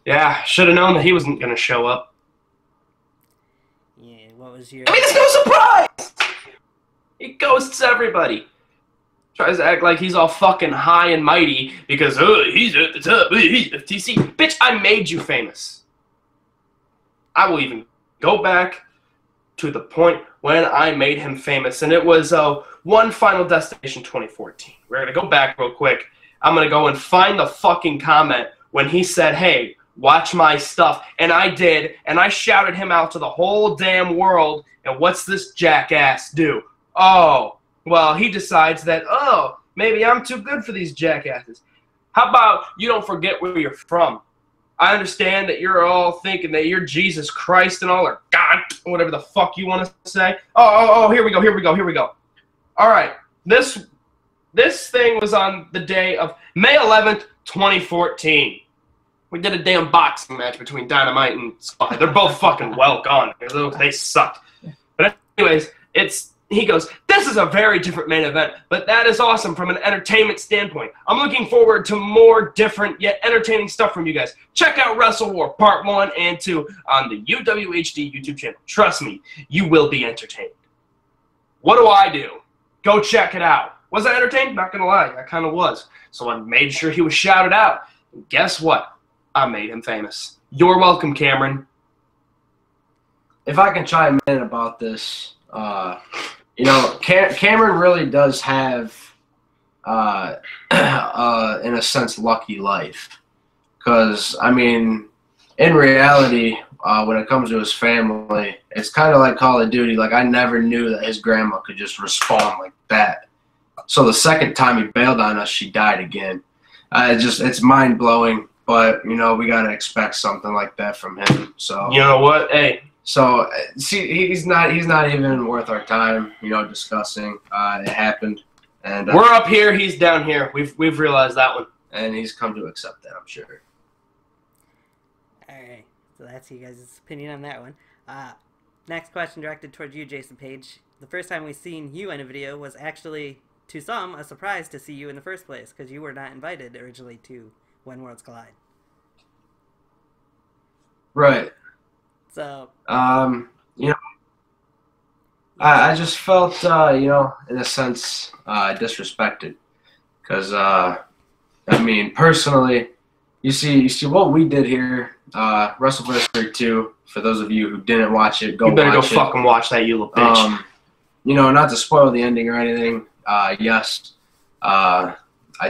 Yeah, should have known that he wasn't gonna show up. Yeah, what was your... I mean, it's no surprise! He ghosts everybody. Tries to act like he's all fucking high and mighty because, he's at the top, he's FTC. Bitch, I made you famous. I will even go back to the point when I made him famous, and it was One Final Destination 2014. We're going to go back real quick. I'm going to go and find the fucking comment when he said, hey, watch my stuff. And I did, and I shouted him out to the whole damn world, and what's this jackass do? Oh, well, he decides that, oh, maybe I'm too good for these jackasses. How about you don't forget where you're from? I understand that you're all thinking that you're Jesus Christ and all, or God, whatever the fuck you want to say. Oh, here we go. All right, this thing was on the day of May 11th, 2014. We did a damn boxing match between Dynamite and Spy. They're both fucking well gone. They sucked. But anyways, he goes, this is a very different main event, but that is awesome from an entertainment standpoint. I'm looking forward to more different yet entertaining stuff from you guys. Check out Wrestle War Part 1 and 2 on the UWHD YouTube channel. Trust me, you will be entertained. What do? Go check it out. Was I entertained? Not gonna lie, I kind of was. So I made sure he was shouted out. And guess what? I made him famous. You're welcome, Cameron. If I can chime in about this, Cameron really does have, in a sense, lucky life. Because, I mean, in reality, when it comes to his family, it's kind of like Call of Duty. Like, I never knew that his grandma could just respawn like that. So the second time he bailed on us, she died again. It's mind blowing. But you know, we gotta expect something like that from him. So You know what? Hey, so see, he's not even worth our time. You know, discussing. It happened, and we're up here. He's down here. We've realized that one. and he's come to accept that. I'm sure. All right, so that's you guys' opinion on that one. Next question directed towards you, Jason Page. The first time we seen you in a video was actually, to some, a surprise to see you in the first place, because you were not invited originally to When Worlds Collide. Right. So, you know, I just felt, you know, in a sense, disrespected, because I mean, personally, you see what we did here, WrestleVerse 2. For those of you who didn't watch it, You better go watch it. fucking watch that, you little bitch. You know, not to spoil the ending or anything. Yes, I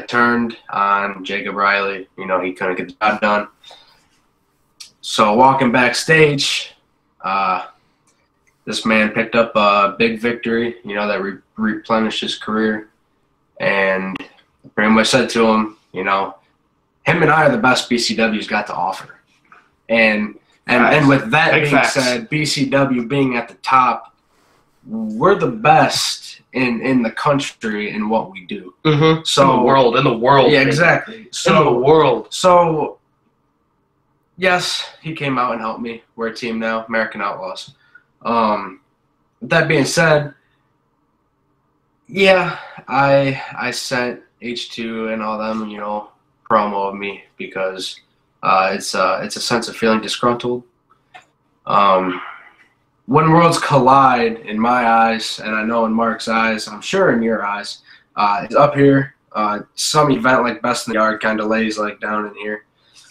turned on Jacob Riley. You know, he couldn't get the job done. So walking backstage, this man picked up a big victory, you know, that replenished his career, and pretty much said to him, you know, him and I are the best BCW's got to offer. And with that Big being facts. said, BCW being at the top, we're the best in the country in what we do. Mm-hmm. So in the world. yeah, baby. exactly. In the world. So, yes, he came out and helped me. We're a team now, American Outlaws. With that being said, yeah, I sent H2 and all them, you know, promo of me because it's a sense of feeling disgruntled. When worlds collide, in my eyes, and I know in Mark's eyes, I'm sure in your eyes, it's up here. Some event like Best in the Yard kind of lays like down in here.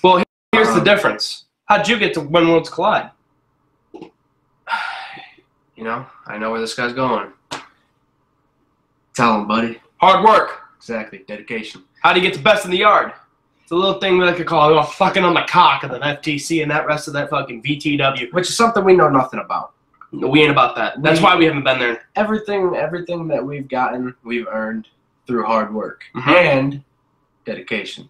Well, here's the difference. How'd you get to When Worlds Collide? You know, I know where this guy's going. Tell him, buddy. Hard work. Exactly, dedication. How'd you get to Best in the Yard? It's a little thing that I could call fucking on the cock of the FTC and that rest of that fucking VTW. Which is something we know nothing about. We ain't about that. That's why we haven't been there. Everything that we've gotten, we've earned through hard work Mhm. and dedication.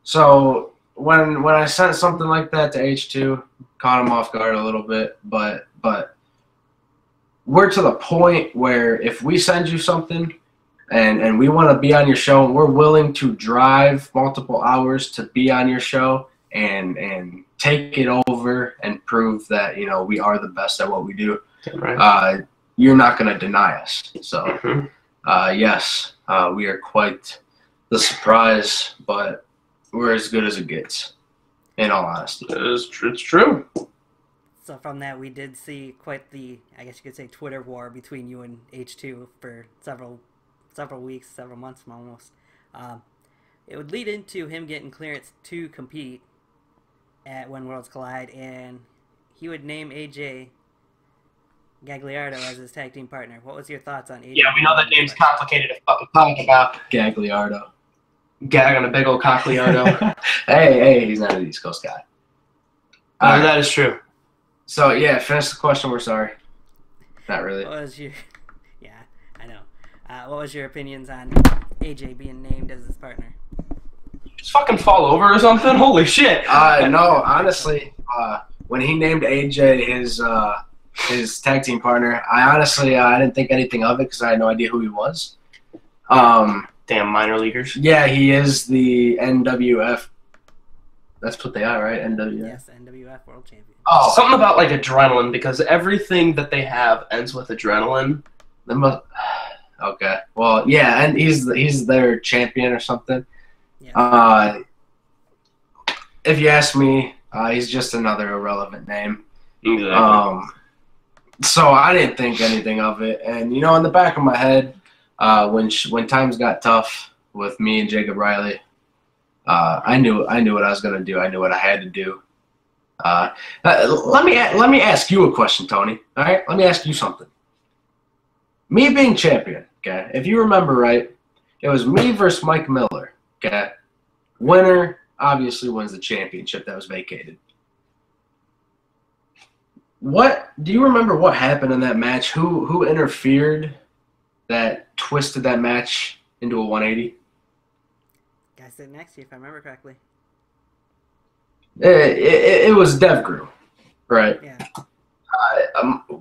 So when I sent something like that to H2, caught him off guard a little bit, but we're to the point where if we send you something and we want to be on your show and we're willing to drive multiple hours to be on your show and take it over and prove that, you know, we are the best at what we do, Right. you're not going to deny us. So, Mhm. yes, we are quite the surprise, but we're as good as it gets, in all honesty. It's true. so from that, we did see quite the, I guess you could say, Twitter war between you and H2 for several weeks, several months almost. It would lead into him getting clearance to compete at When Worlds Collide, and he would name AJ Gagliardo as his tag team partner. What was your thoughts on AJ? Yeah, we know that name's complicated to fucking talk about. Gagliardo. Gag on a big old cockliardo. Hey, he's not an East Coast guy. That is true. So, yeah, finish the question. We're sorry. Not really. What was your... Yeah, I know. What was your opinions on AJ being named as his partner? Just fucking fall over or something? Holy shit. No, honestly, when he named AJ his tag team partner, I didn't think anything of it because I had no idea who he was. Damn minor leaguers. Yeah, he is the NWF. That's what they are, right? NWF. Yes, NWF World Champion. Oh, Something about like adrenaline because everything that they have ends with adrenaline. okay. Well, yeah, and he's their champion or something. Yeah. If you ask me, he's just another irrelevant name. Exactly. So I didn't think anything of it, and you know, in the back of my head, when times got tough with me and Jacob Riley, I knew what I was gonna do. I knew what I had to do. Let me ask you a question, Tony. All right, let me ask you something. Me being champion, okay? If you remember right, it was me versus Mike Miller. Okay, winner obviously wins the championship that was vacated. What do you remember? What happened in that match? Who interfered that twisted that match into a 180? Guy sitting next to you, if I remember correctly. It was DevGru, right? Yeah.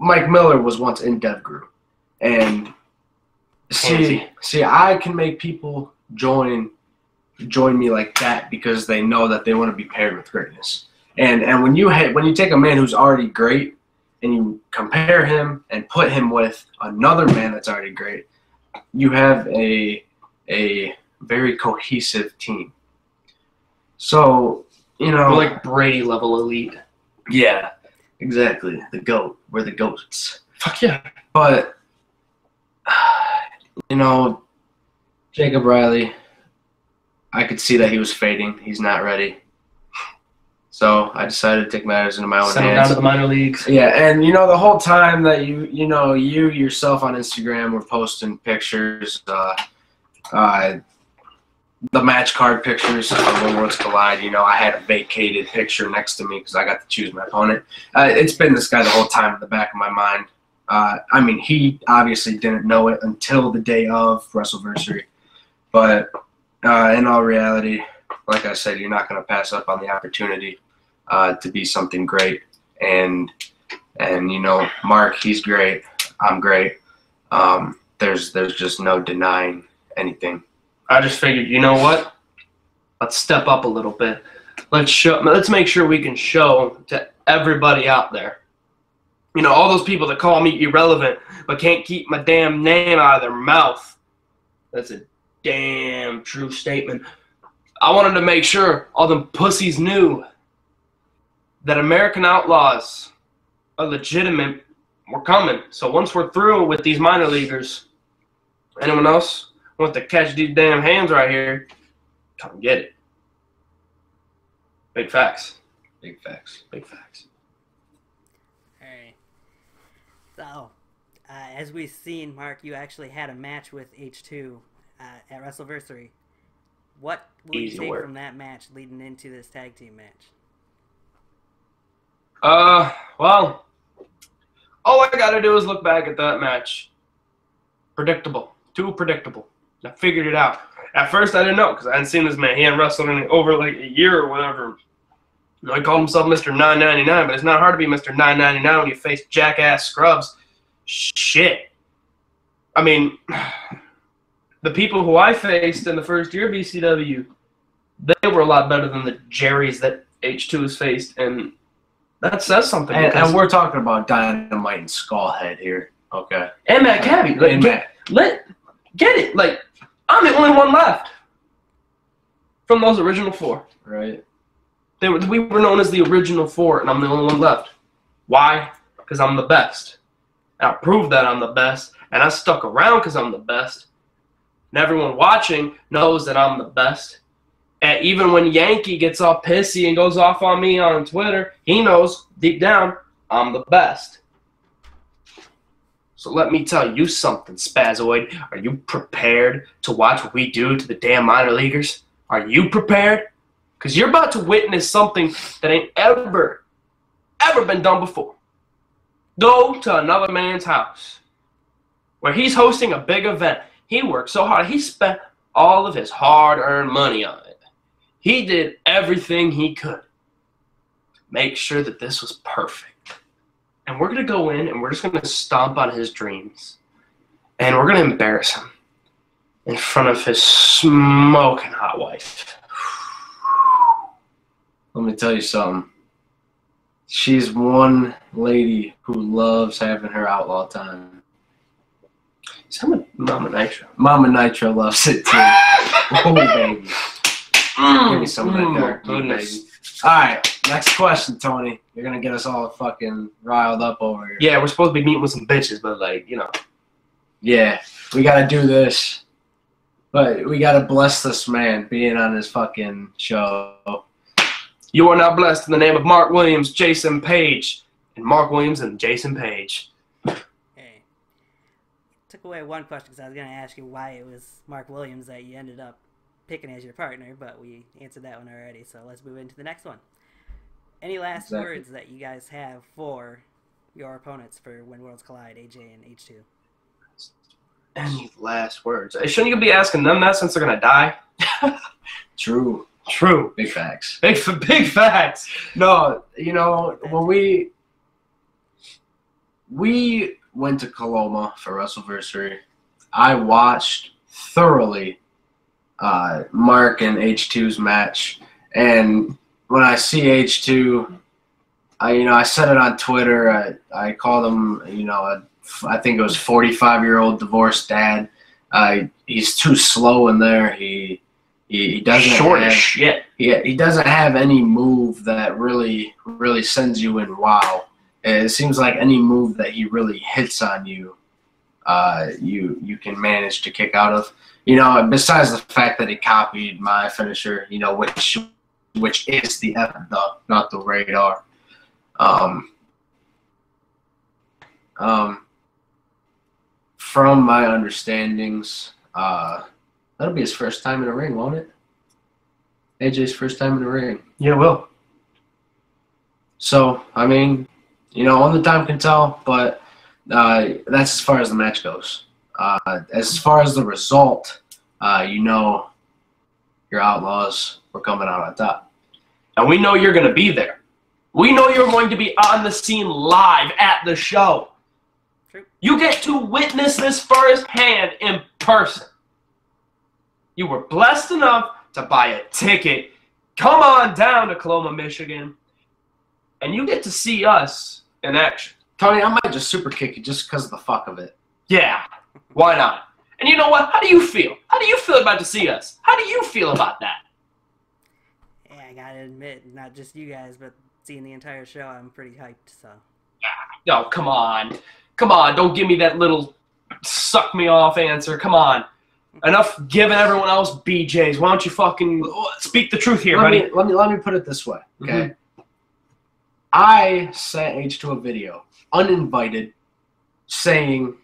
Mike Miller was once in DevGru, and see, I can make people join me like that because they know that they want to be paired with greatness. And when you take a man who's already great and you compare him and put him with another man that's already great, you have a very cohesive team. So, you know, We're like Brady level elite. yeah, exactly. The GOAT. We're the GOATs. Fuck yeah. But, you know, Jacob Riley, I could see that he was fading. He's not ready. So I decided to take matters into my own Send him hands. down to the minor leagues. Yeah, and you know, the whole time that you yourself on Instagram were posting pictures, the match card pictures of When Worlds Collide, you know, I had a vacated picture next to me because I got to choose my opponent. It's been this guy the whole time in the back of my mind. I mean, he obviously didn't know it until the day of WrestleVersary. But in all reality, like I said, you're not going to pass up on the opportunity to be something great. And you know, Mark, he's great. I'm great. There's just no denying anything. I just figured, you know what? Let's step up a little bit. Let's make sure we can show to everybody out there. You know, all those people that call me irrelevant but can't keep my damn name out of their mouth. That's a damn true statement. I wanted to make sure all them pussies knew that American Outlaws are legitimate. We're coming. So once we're through with these minor leaguers, anyone else want to catch these damn hands right here, come get it. Big facts. Big facts. Big facts. All right. So, as we've seen, Mark, you actually had a match with H2 at WrestleVersary. What will you Easy take work. from that match leading into this tag team match? Well, all I gotta do is look back at that match. Predictable. Too predictable. I figured it out. At first, I didn't know because I hadn't seen this man. He hadn't wrestled in over like a year or whatever. You know, he called himself Mr. 999, but it's not hard to be Mr. 999 when you face jackass scrubs. Shit. I mean, the people who I faced in the first year of BCW, they were a lot better than the Jerrys that H2 has faced, and that says something. And we're talking about Dynamite and Skullhead here, okay? And Matt Cabby. Like, get it. Like, I'm the only one left from those original four. Right. We were known as the original four, and I'm the only one left. Why? Because I'm the best. And I proved that I'm the best, and I stuck around because I'm the best. And everyone watching knows that I'm the best. And even when Yankee gets all pissy and goes off on me on Twitter, he knows deep down I'm the best. So let me tell you something, Spazoid. Are you prepared to watch what we do to the damn minor leaguers? Are you prepared? Because you're about to witness something that ain't ever been done before. Go to another man's house where he's hosting a big event. He worked so hard. He spent all of his hard-earned money on it. He did everything he could. Make sure that this was perfect. And we're going to go in and we're just going to stomp on his dreams. And we're going to embarrass him in front of his smoking hot wife. Let me tell you something. She's one lady who loves having her outlaw time. Some Mama Nitro. Mama Nitro loves it too. Oh, baby. Give me some of that dark meat, goodness. baby. All right, next question, Tony. You're going to get us all fucking riled up over here. Yeah, we're supposed to be meeting with some bitches, but, like, you know. Yeah, we got to do this. But we got to bless this man being on his fucking show. You are now blessed in the name of Mark Williams, Jason Page. And Mark Williams and Jason Page. Hey, took away one question because I was going to ask you why it was Mark Williams that you ended up picking as your partner, but we answered that one already, so let's move into the next one. Any last words that you guys have for your opponents for When Worlds Collide, AJ and H2? Any last words? Shouldn't you be asking them that since they're going to die? True. True. Big facts. Big facts. No, you know, when we went to Coloma for WrestleVersary, I watched thoroughly Mark and H2's match, and when I see H2, I said it on Twitter. I called him, I think it was 45-year-old divorced dad. He's too slow in there. He doesn't short have, as shit. He doesn't have any move that really sends you in wow. It seems like any move that he really hits on you, you can manage to kick out of. Besides the fact that he copied my finisher, which is the not the radar. From my understandings, that'll be his first time in the ring, won't it? AJ's first time in the ring. Yeah, it will. So, only time can tell, but that's as far as the match goes. As far as the result, your Outlaws were coming out on top. And we know you're going to be there. We know you're going to be on the scene live at the show. True. You get to witness this firsthand in person. You were blessed enough to buy a ticket. Come on down to Coloma, Michigan, and you get to see us in action. Tony, I might just super kick you just because of the fuck of it. Yeah, why not? And you know what? How do you feel? How do you feel about to see us? How do you feel about that? Yeah, I gotta admit, not just you guys, but seeing the entire show, I'm pretty hyped, so. No, come on. Come on, don't give me that little suck me off answer. Come on. Enough giving everyone else BJs. Why don't you fucking speak the truth here, buddy? Let me put it this way, okay? I sent H to a video, uninvited, saying,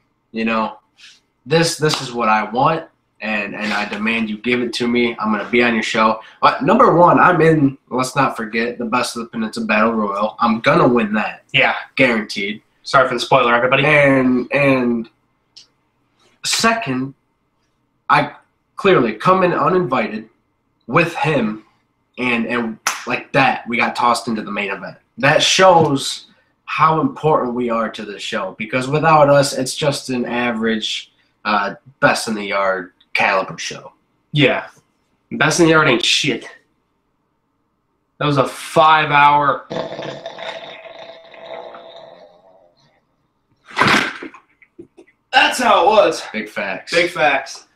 this is what I want, and I demand you give it to me. I'm going to be on your show. But number one, I'm in, let's not forget, the Best of the Peninsula Battle Royal. I'm going to win that. Yeah. Guaranteed. Sorry for the spoiler, everybody. And second, I clearly come in uninvited with him, and like that, we got tossed into the main event. That shows how important we are to the show, because without us, it's just an average best in the yard caliber show. Yeah. Best in the yard ain't shit. That was a 5-hour... That's how it was. Big facts. Big facts.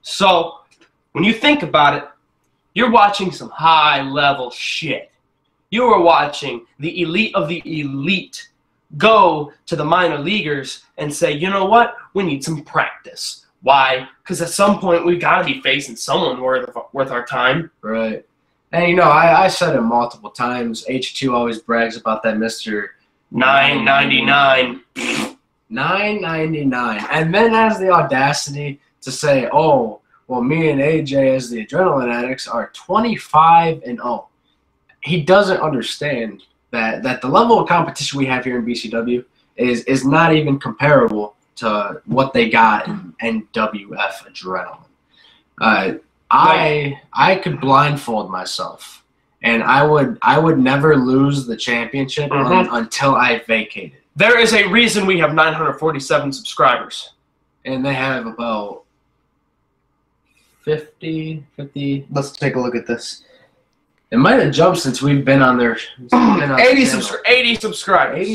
So, when you think about it, you're watching some high-level shit. You are watching the elite of the elite go to the minor leaguers and say, you know what? We need some practice. Why? Because at some point, we've got to be facing someone worth our time. Right. And, I said it multiple times. H2 always brags about that Mr. $9.99. $9.99. And then has the audacity to say, oh, well, me and AJ as the Adrenaline Addicts are 25-0. He doesn't understand that the level of competition we have here in BCW is not even comparable to what they got in NWF Adrenaline. I could blindfold myself, and I would never lose the championship until I vacated. There is a reason we have 947 subscribers. And they have about 50. Let's take a look at this. It might have jumped since we've been on their 80 subscribers. 80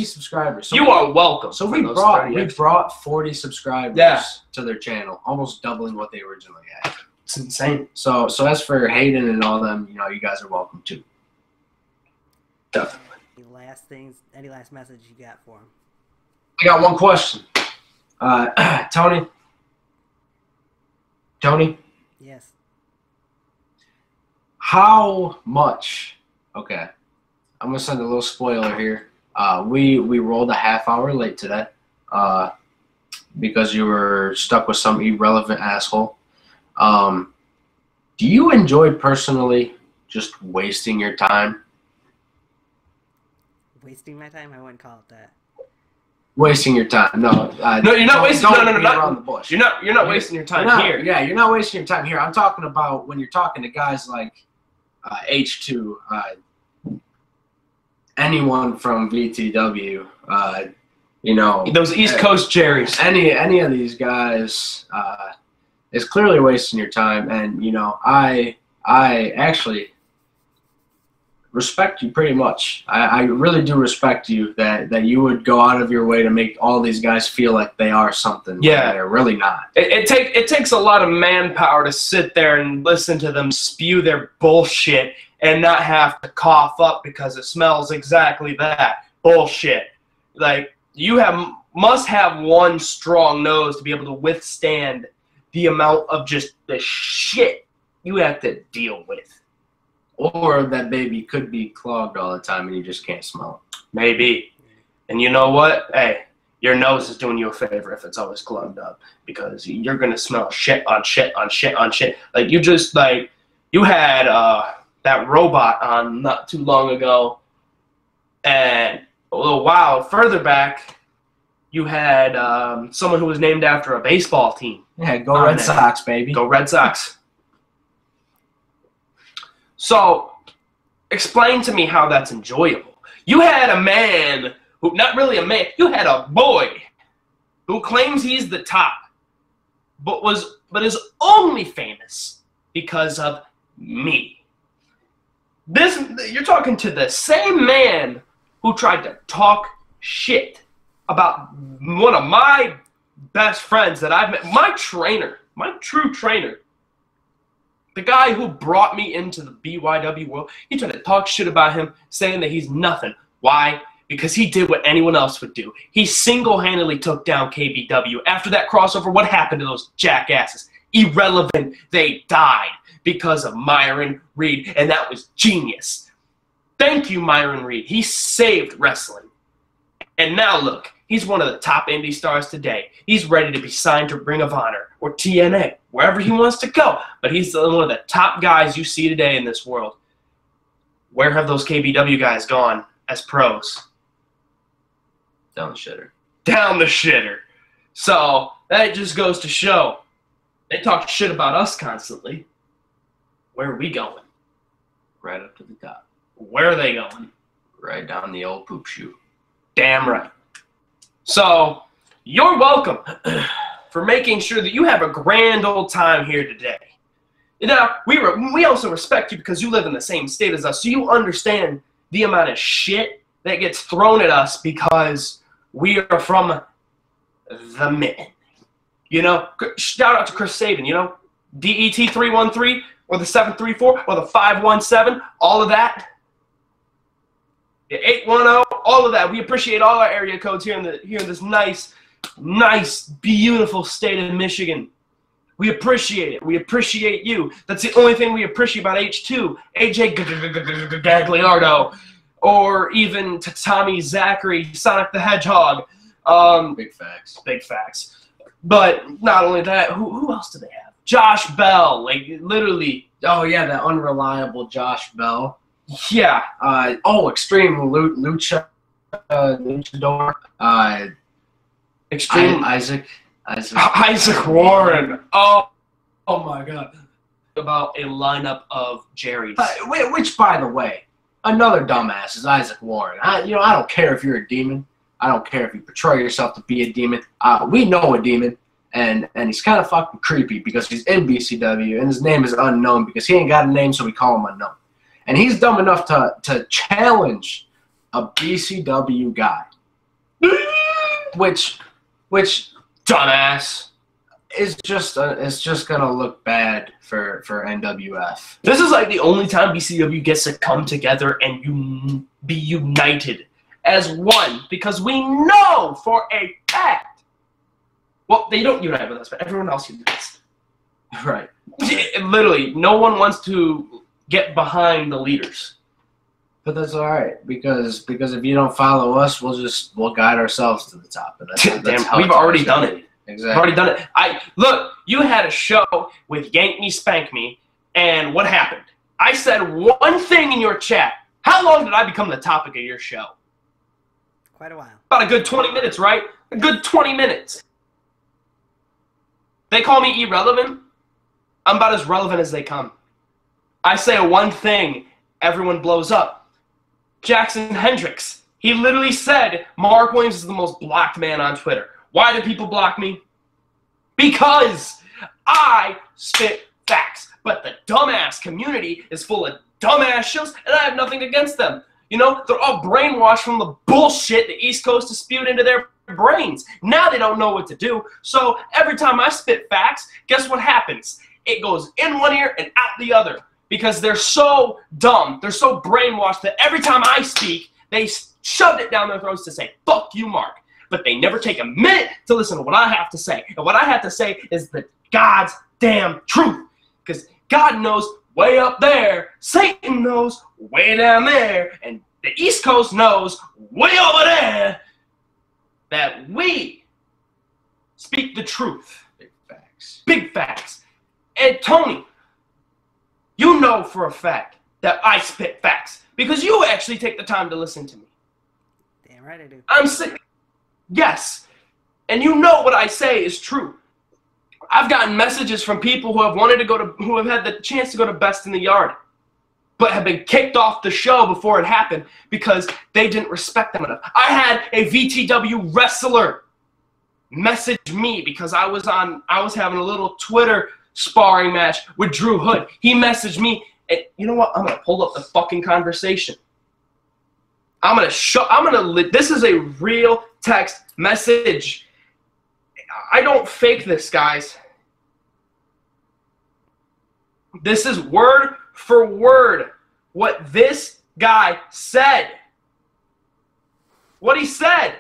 subscribers. So you are welcome. So we brought 40 subscribers to their channel, almost doubling what they originally had. It's insane. So as for Hayden and all them, you guys are welcome too. Definitely. Any last message you got for him? I got one question. Tony? Yes. How much? Okay. I'm going to send a little spoiler here. We rolled a half hour late today because you were stuck with some irrelevant asshole. Do you enjoy personally just wasting your time? Wasting my time? I wouldn't call it that. wasting your time. No, No, you're not wasting. No, beat around the bush. You're not wasting your time here. Yeah, you're not wasting your time here. I'm talking about when you're talking to guys like H2, anyone from VTW, you know, those East Coast Jerrys. Any of these guys is clearly wasting your time, and you know, I actually respect you pretty much. I really do respect you that you would go out of your way to make all these guys feel like they are something. Yeah, when they're really not. It takes a lot of manpower to sit there and listen to them spew their bullshit and not have to cough up because it smells exactly that bullshit. Like, you must have one strong nose to be able to withstand the amount of just the shit you have to deal with. Or that baby could be clogged all the time and you just can't smell it. Maybe. And you know what? Hey, your nose is doing you a favor if it's always clogged up, because you're going to smell shit on shit on shit on shit. Like, you had that robot on not too long ago, and a little while further back, you had someone who was named after a baseball team. Yeah, go Red Sox, baby. Go Red Sox. So, explain to me how that's enjoyable. You had a man who, not really a man, you had a boy who claims he's the top, but is only famous because of me. You're talking to the same man who tried to talk shit about one of my best friends that I've met, my trainer, my true trainer. The guy who brought me into the BYW world, he tried to talk shit about him, saying that he's nothing. Why? Because he did what anyone else would do. He single-handedly took down KBW. After that crossover, what happened to those jackasses? Irrelevant. They died because of Myron Reed, and that was genius. Thank you, Myron Reed. He saved wrestling. And now look, he's one of the top indie stars today. He's ready to be signed to Ring of Honor or TNA, wherever he wants to go. But he's one of the top guys you see today in this world. Where have those KBW guys gone as pros? Down the shitter. Down the shitter. So that just goes to show they talk shit about us constantly. Where are we going? Right up to the top. Where are they going? Right down the old poop chute. Damn right. So, you're welcome for making sure that you have a grand old time here today. Now, we also respect you because you live in the same state as us, so you understand the amount of shit that gets thrown at us because we are from the Mitten. You know, shout out to Chris Saban, you know, DET 313 or the 734 or the 517, all of that. 810, all of that. We appreciate all our area codes here in this nice, beautiful state of Michigan. We appreciate it. We appreciate you. That's the only thing we appreciate about H2, AJ Gagliardo, or even Tatami Zachary, Sonic the Hedgehog. Big facts. Big facts. But not only that, who else do they have? Josh Bell, like literally. Oh yeah, that unreliable Josh Bell. Yeah. Extreme Luchador. Extreme Isaac Warren. Oh my God. About a lineup of Jerry's. Which, by the way, another dumbass is Isaac Warren. I don't care if you're a demon. I don't care if you portray yourself to be a demon. We know a demon, and he's kind of fucking creepy because he's in BCW, and his name is unknown because he ain't got a name, so we call him Unknown. And he's dumb enough to challenge a BCW guy, which dumbass is just gonna look bad for NWF. This is like the only time BCW gets to come together and be united as one, because we know for a fact. Well, they don't unite with us, but everyone else unites. Right. Literally, no one wants to get behind the leaders. But that's all right, because if you don't follow us, we'll guide ourselves to the top. And that's how we've already done it. Exactly. We've already done it. Look, you had a show with Yank Me Spank Me, and what happened? I said one thing in your chat. How long did I become the topic of your show? Quite a while. About a good 20 minutes, right? A good 20 minutes. They call me irrelevant. I'm about as relevant as they come. I say one thing, everyone blows up. Jackson Hendricks, he literally said Mark Williams is the most blocked man on Twitter. Why do people block me? Because I spit facts. But the dumbass community is full of dumbass shows, and I have nothing against them. You know, they're all brainwashed from the bullshit the East Coast has spewed into their brains. Now they don't know what to do. So every time I spit facts, guess what happens? It goes in one ear and out the other. Because they're so dumb, they're so brainwashed that every time I speak, they shoved it down their throats to say, fuck you, Mark. But they never take a minute to listen to what I have to say. And what I have to say is the God's damn truth. Because God knows way up there, Satan knows way down there, and the East Coast knows way over there that we speak the truth. Big facts. Big facts. And Tony, you know for a fact that I spit facts because you actually take the time to listen to me. Damn right I do. I'm sick. Yes. And you know what I say is true. I've gotten messages from people who have had the chance to go to Best in the Yard, but have been kicked off the show before it happened because they didn't respect them enough. I had a VTW wrestler message me because I was having a little Twitter sparring match with Drew Hood. He messaged me, and you know what? I'm gonna pull up the fucking conversation. This is a real text message. I don't fake this, guys. This is word for word what this guy said. What he said.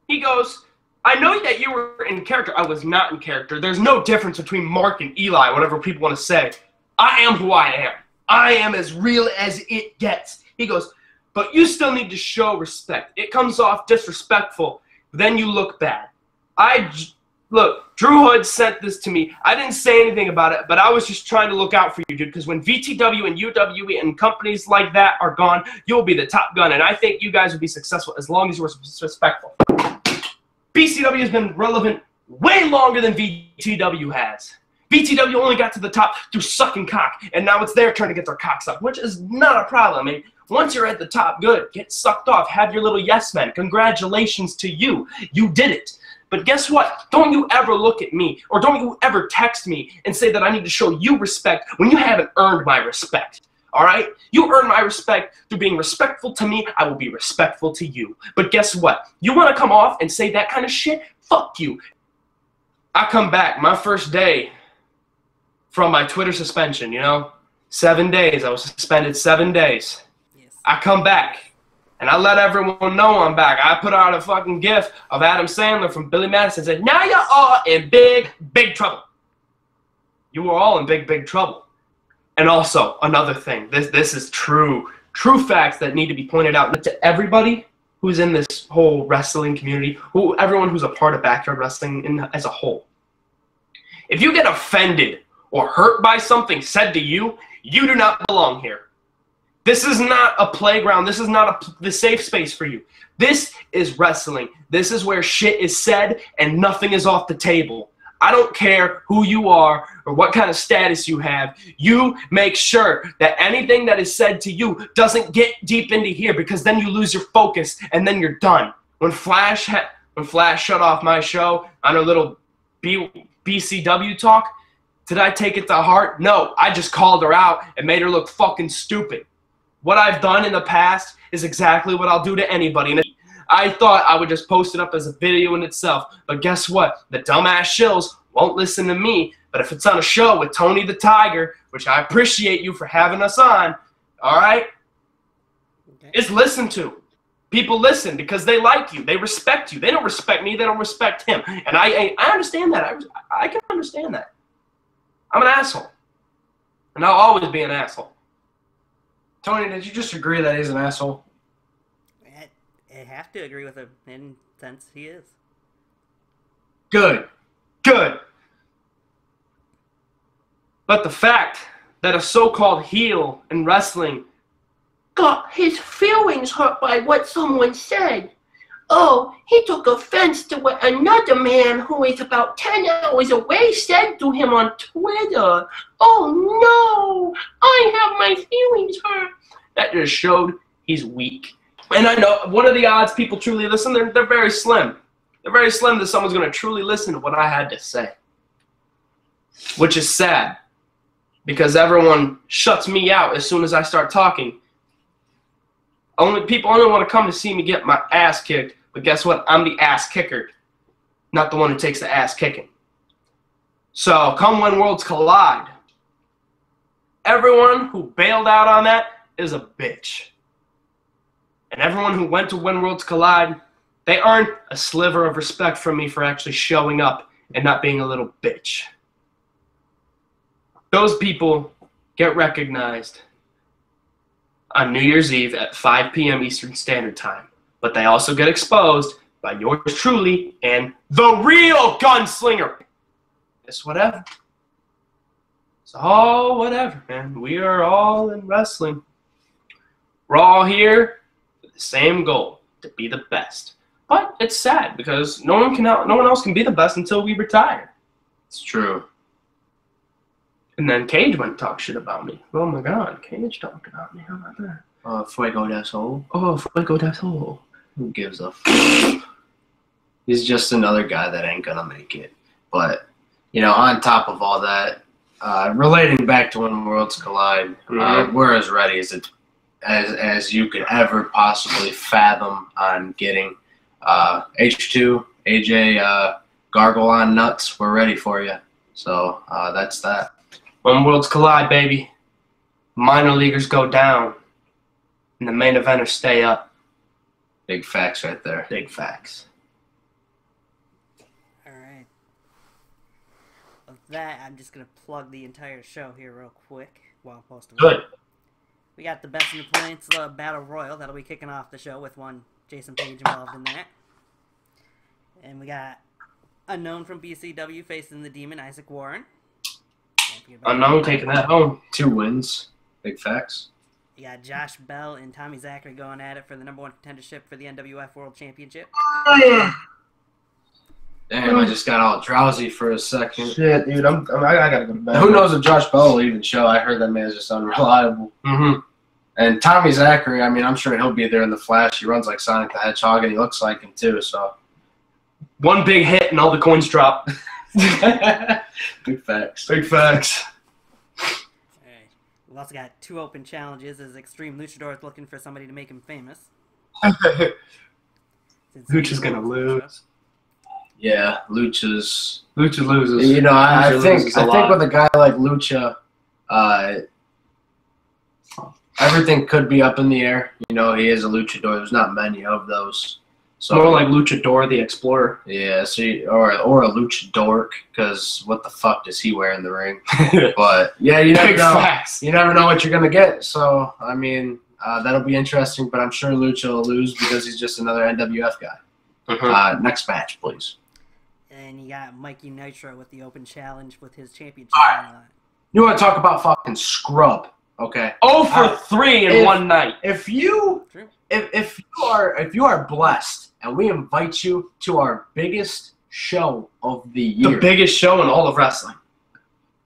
He goes, I know that you were in character. I was not in character. There's no difference between Mark and Eli, whatever people want to say. I am who I am. I am as real as it gets. He goes, but you still need to show respect. It comes off disrespectful. Then you look bad. Look, Drew Hood sent this to me. I didn't say anything about it, but I was just trying to look out for you, dude, because when VTW and UWE and companies like that are gone, you'll be the top gun, and I think you guys will be successful as long as you're respectful. BCW has been relevant way longer than VTW has. VTW only got to the top through sucking cock, and now it's their turn to get their cock sucked, which is not a problem. I mean, once you're at the top, good. Get sucked off. Have your little yes men. Congratulations to you. You did it. But guess what? Don't you ever look at me, or don't you ever text me and say that I need to show you respect when you haven't earned my respect. All right? You earn my respect through being respectful to me. I will be respectful to you. But guess what? You want to come off and say that kind of shit? Fuck you. I come back my first day from my Twitter suspension, you know? 7 days. I was suspended 7 days. Yes. I come back. And I let everyone know I'm back. I put out a fucking gif of Adam Sandler from Billy Madison and said, now you're all in big, big trouble. You were all in big, big trouble. And also, another thing, this is true facts that need to be pointed out to everybody who's in this whole wrestling community, everyone who's a part of backyard wrestling as a whole. If you get offended or hurt by something said to you, you do not belong here. This is not a playground. This is not the safe space for you. This is wrestling. This is where shit is said and nothing is off the table. I don't care who you are or what kind of status you have. You make sure that anything that is said to you doesn't get deep into here, because then you lose your focus and then you're done. When Flash shut off my show on her little BCW talk, did I take it to heart? No, I just called her out and made her look fucking stupid. What I've done in the past is exactly what I'll do to anybody. I thought I would just post it up as a video in itself, but guess what? The dumbass shills won't listen to me, but if it's on a show with Tony the Tiger, which I appreciate you for having us on, all right, okay, it's listened to. People listen because they like you. They respect you. They don't respect me. They don't respect him. And I understand that. I can understand that. I'm an asshole, and I'll always be an asshole. Tony, did you just agree that he's an asshole? I have to agree with him in a sense he is. Good. Good. But the fact that a so-called heel in wrestling got his feelings hurt by what someone said, Oh, he took offense to what another man who is about 10 hours away said to him on Twitter. Oh no, I have my feelings hurt. That just showed he's weak. And I know, what are the odds people truly listen? They're very slim. They're very slim that someone's going to truly listen to what I had to say. Which is sad. Because everyone shuts me out as soon as I start talking. People only want to come to see me get my ass kicked. But guess what? I'm the ass kicker. Not the one who takes the ass kicking. So, come when worlds collide. Everyone who bailed out on that is a bitch. And everyone who went to When Worlds Collide, they earned a sliver of respect from me for actually showing up and not being a little bitch. Those people get recognized on New Year's Eve at 5 p.m. Eastern Standard Time. But they also get exposed by yours truly and the real gunslinger. It's whatever. It's all whatever, man. We are all in wrestling. We're all here for the same goal, to be the best. But it's sad because no one else can be the best until we retire. It's true. And then Cage went and talked shit about me. Oh my God, Cage talked about me. How about that? Fuego del Sol. Oh, Fuego del Sol. Who gives a f? He's just another guy that ain't gonna make it. But, you know, on top of all that, relating back to When Worlds Collide, we're as ready as you could ever possibly fathom on getting H2, AJ, Gargle on nuts. We're ready for you. So that's that. When Worlds Collide, baby. Minor leaguers go down, and the main eventers stay up. Big facts right there. Big facts. All right. With that, I'm just going to plug the entire show here real quick while posting. Good. We got the Best in the Peninsula Battle Royal. That'll be kicking off the show with one Jason Page involved in that. And we got Unknown from BCW facing the Demon, Isaac Warren. Unknown taking that home. 2 wins. Big facts. You got Josh Bell and Tommy Zachary going at it for the #1 contendership for the NWF World Championship. Damn, I just got all drowsy for a second. Shit, dude, I gotta go to bed. Who knows if Josh Bell will even show? I heard that man's just unreliable. Mm-hmm. And Tommy Zachary, I mean, I'm sure he'll be there in the flash. He runs like Sonic the Hedgehog, and he looks like him too. So, one big hit and all the coins drop. Big facts. Big facts. Alright. We've also got 2 open challenges as Extreme Luchador is looking for somebody to make him famous. Lucha's gonna lose. Yeah, Lucha loses. You know, I think with a guy like Lucha, everything could be up in the air. You know, he is a luchador. There's not many of those. So more like Luchador the Explorer. Yeah, or a luchadork, because what the fuck does he wear in the ring? But yeah, you never know. Facts. You never know what you're gonna get. So I mean, that'll be interesting. But I'm sure Lucha will lose because he's just another NWF guy. Mm-hmm. Next match, please. And you got Mikey Nitro with the open challenge with his championship All right. on the line. You want to talk about fucking scrub? Okay. 0 for 3 in one night. If you are blessed and we invite you to our biggest show of the year, The biggest show in all of wrestling.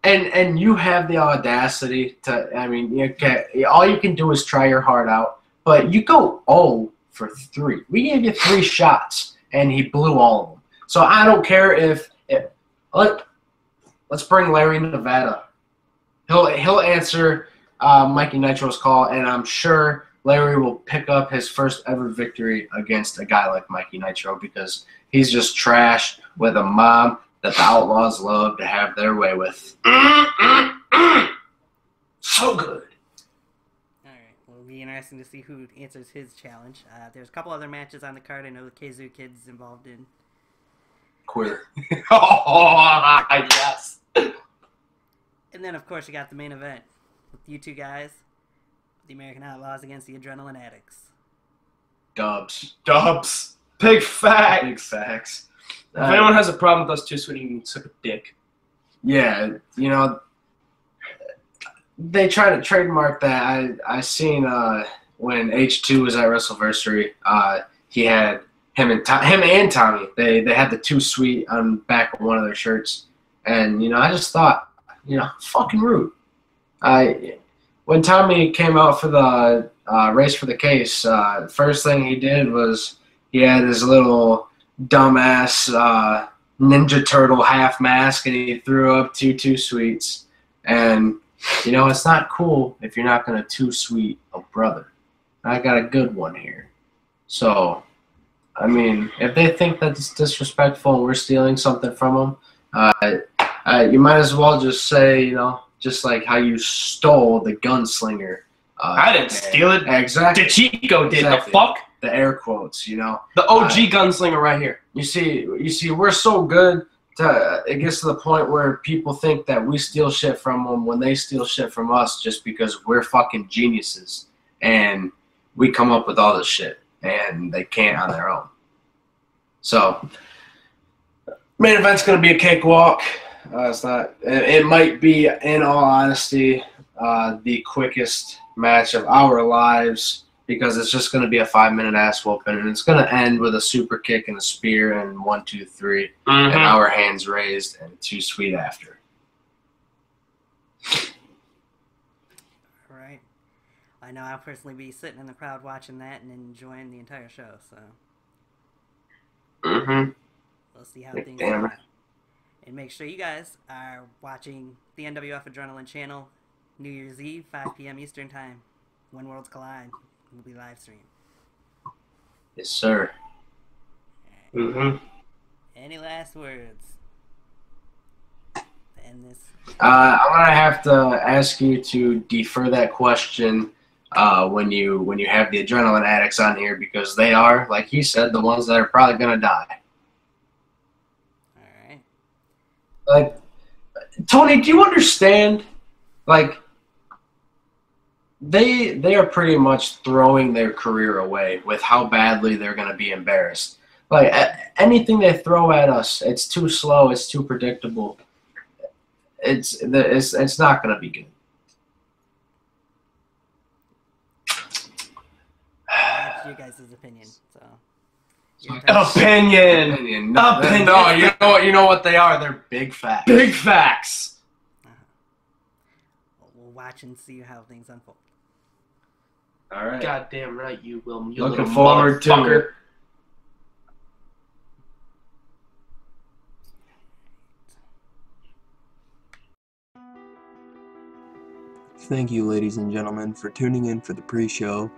and you have the audacity to, I mean, all you can do is try your heart out, but you go 0 for 3. We gave you 3 shots, and he blew all of them. So I don't care if let's bring Larry Nevada. He'll answer Mikey Nitro's call, and I'm sure Larry will pick up his first ever victory against a guy like Mikey Nitro because he's just trash with a mom that the Outlaws love to have their way with. So good. Alright, well, it'll be interesting to see who answers his challenge. There's a couple other matches on the card I know the Kazoo Kid's involved in. Queer. Oh, yes. And then, of course, you got the main event with you 2 guys, the American Outlaws against the Adrenaline Addicts. Dubs. Big facts. Big facts. If anyone has a problem with us too, so you can suck a dick. Yeah, you know, they try to trademark that. I seen when H2 was at WrestleVersary, he had him and Tommy. They had the Too Sweet on the back of one of their shirts, and I just thought, fucking rude. When Tommy came out for the race for the case, first thing he did was he had his little dumbass Ninja Turtle half mask, and he threw up Too Sweets. And it's not cool if you're not gonna Too Sweet a brother. I got a good one here. So, I mean, if they think that's disrespectful and we're stealing something from them, you might as well just say, just like how you stole the gunslinger. I didn't steal it. Exactly. DeChico did. Exactly. The fuck? The air quotes, The OG gunslinger right here. You see, we're so good. It gets to the point where people think that we steal shit from them when they steal shit from us just because we're fucking geniuses and we come up with all this shit and they can't on their own. So, main event's gonna be a cakewalk. It's not. It might be, in all honesty, the quickest match of our lives because it's just gonna be a 5-minute ass whooping and it's gonna end with a super kick and a spear and 1, 2, 3, and our hands raised and Too Sweet after. All right. I know I'll personally be sitting in the crowd watching that and enjoying the entire show. So. We'll see how things go. And make sure you guys are watching the NWF Adrenaline channel New Year's Eve, 5 p.m. Eastern Time. When Worlds Collide will be live streamed. Yes, sir. Any last words? To end this. I'm gonna have to ask you to defer that question when you have the adrenaline addicts on here because they are, like he said, the ones that are probably gonna die. All right. Like, Tony, do you understand? Like, they are pretty much throwing their career away with how badly they're going to be embarrassed. Like, anything they throw at us, it's too slow, it's too predictable. It's not going to be good. That's your guys' opinion. So. Opinion. No, you know what they are. They're big facts. Big facts. We'll watch and see how things unfold. All right. Goddamn right you will. You Looking little forward to motherfucker. it. Thank you, ladies and gentlemen, for tuning in for the pre-show.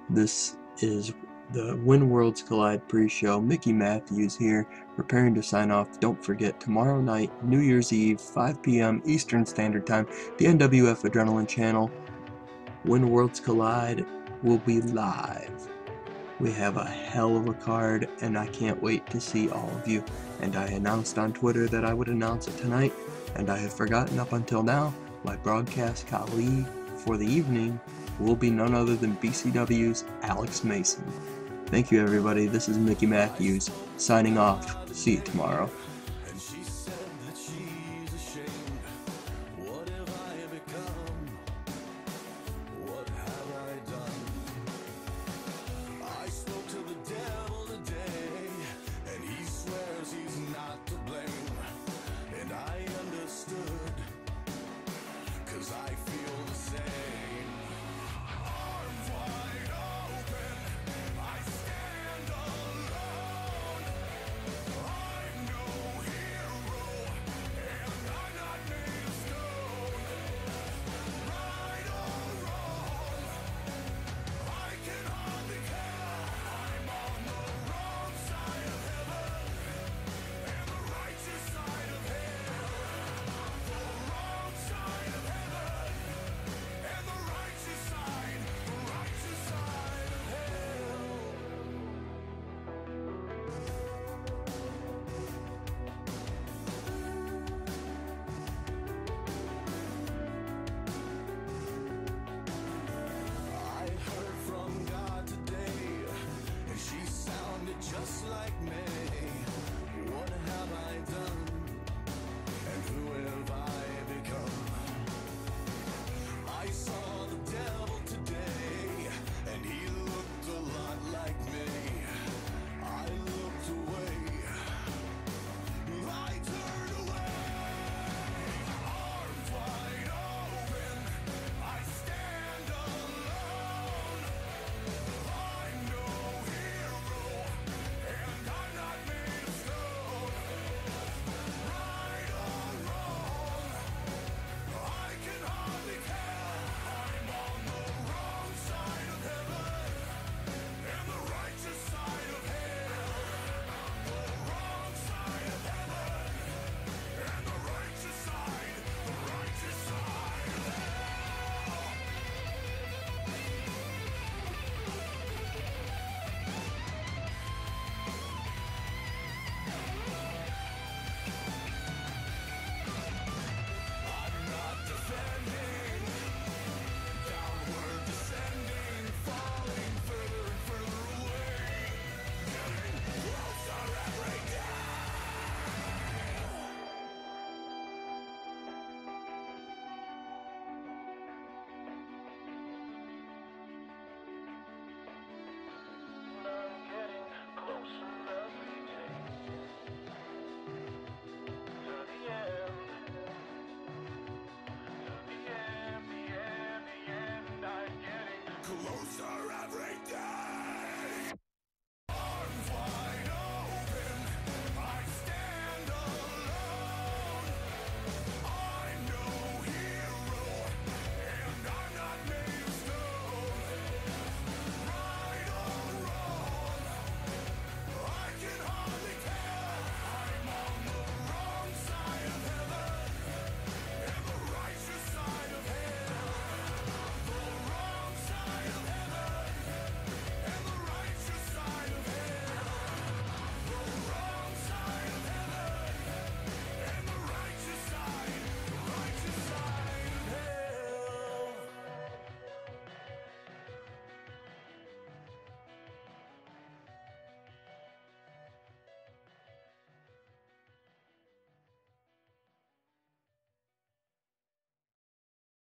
This is the When Worlds Collide pre-show. Mickey Matthews here, preparing to sign off. Don't forget, tomorrow night, New Year's Eve, 5 p.m. Eastern Standard Time, the NWF Adrenaline channel. When Worlds Collide will be live. We have a hell of a card, and I can't wait to see all of you. And I announced on Twitter that I would announce it tonight, and I have forgotten up until now. My broadcast colleague for the evening will be none other than BCW's Alex Mason. Thank you, everybody. This is Mickey Matthews, signing off. See you tomorrow. And she said that she's ashamed. What have I become? What have I done? I spoke to the devil today, and he swears he's not to blame. And I understood, 'cause I feel the same. Arms wide open, I stand alone. I know closer every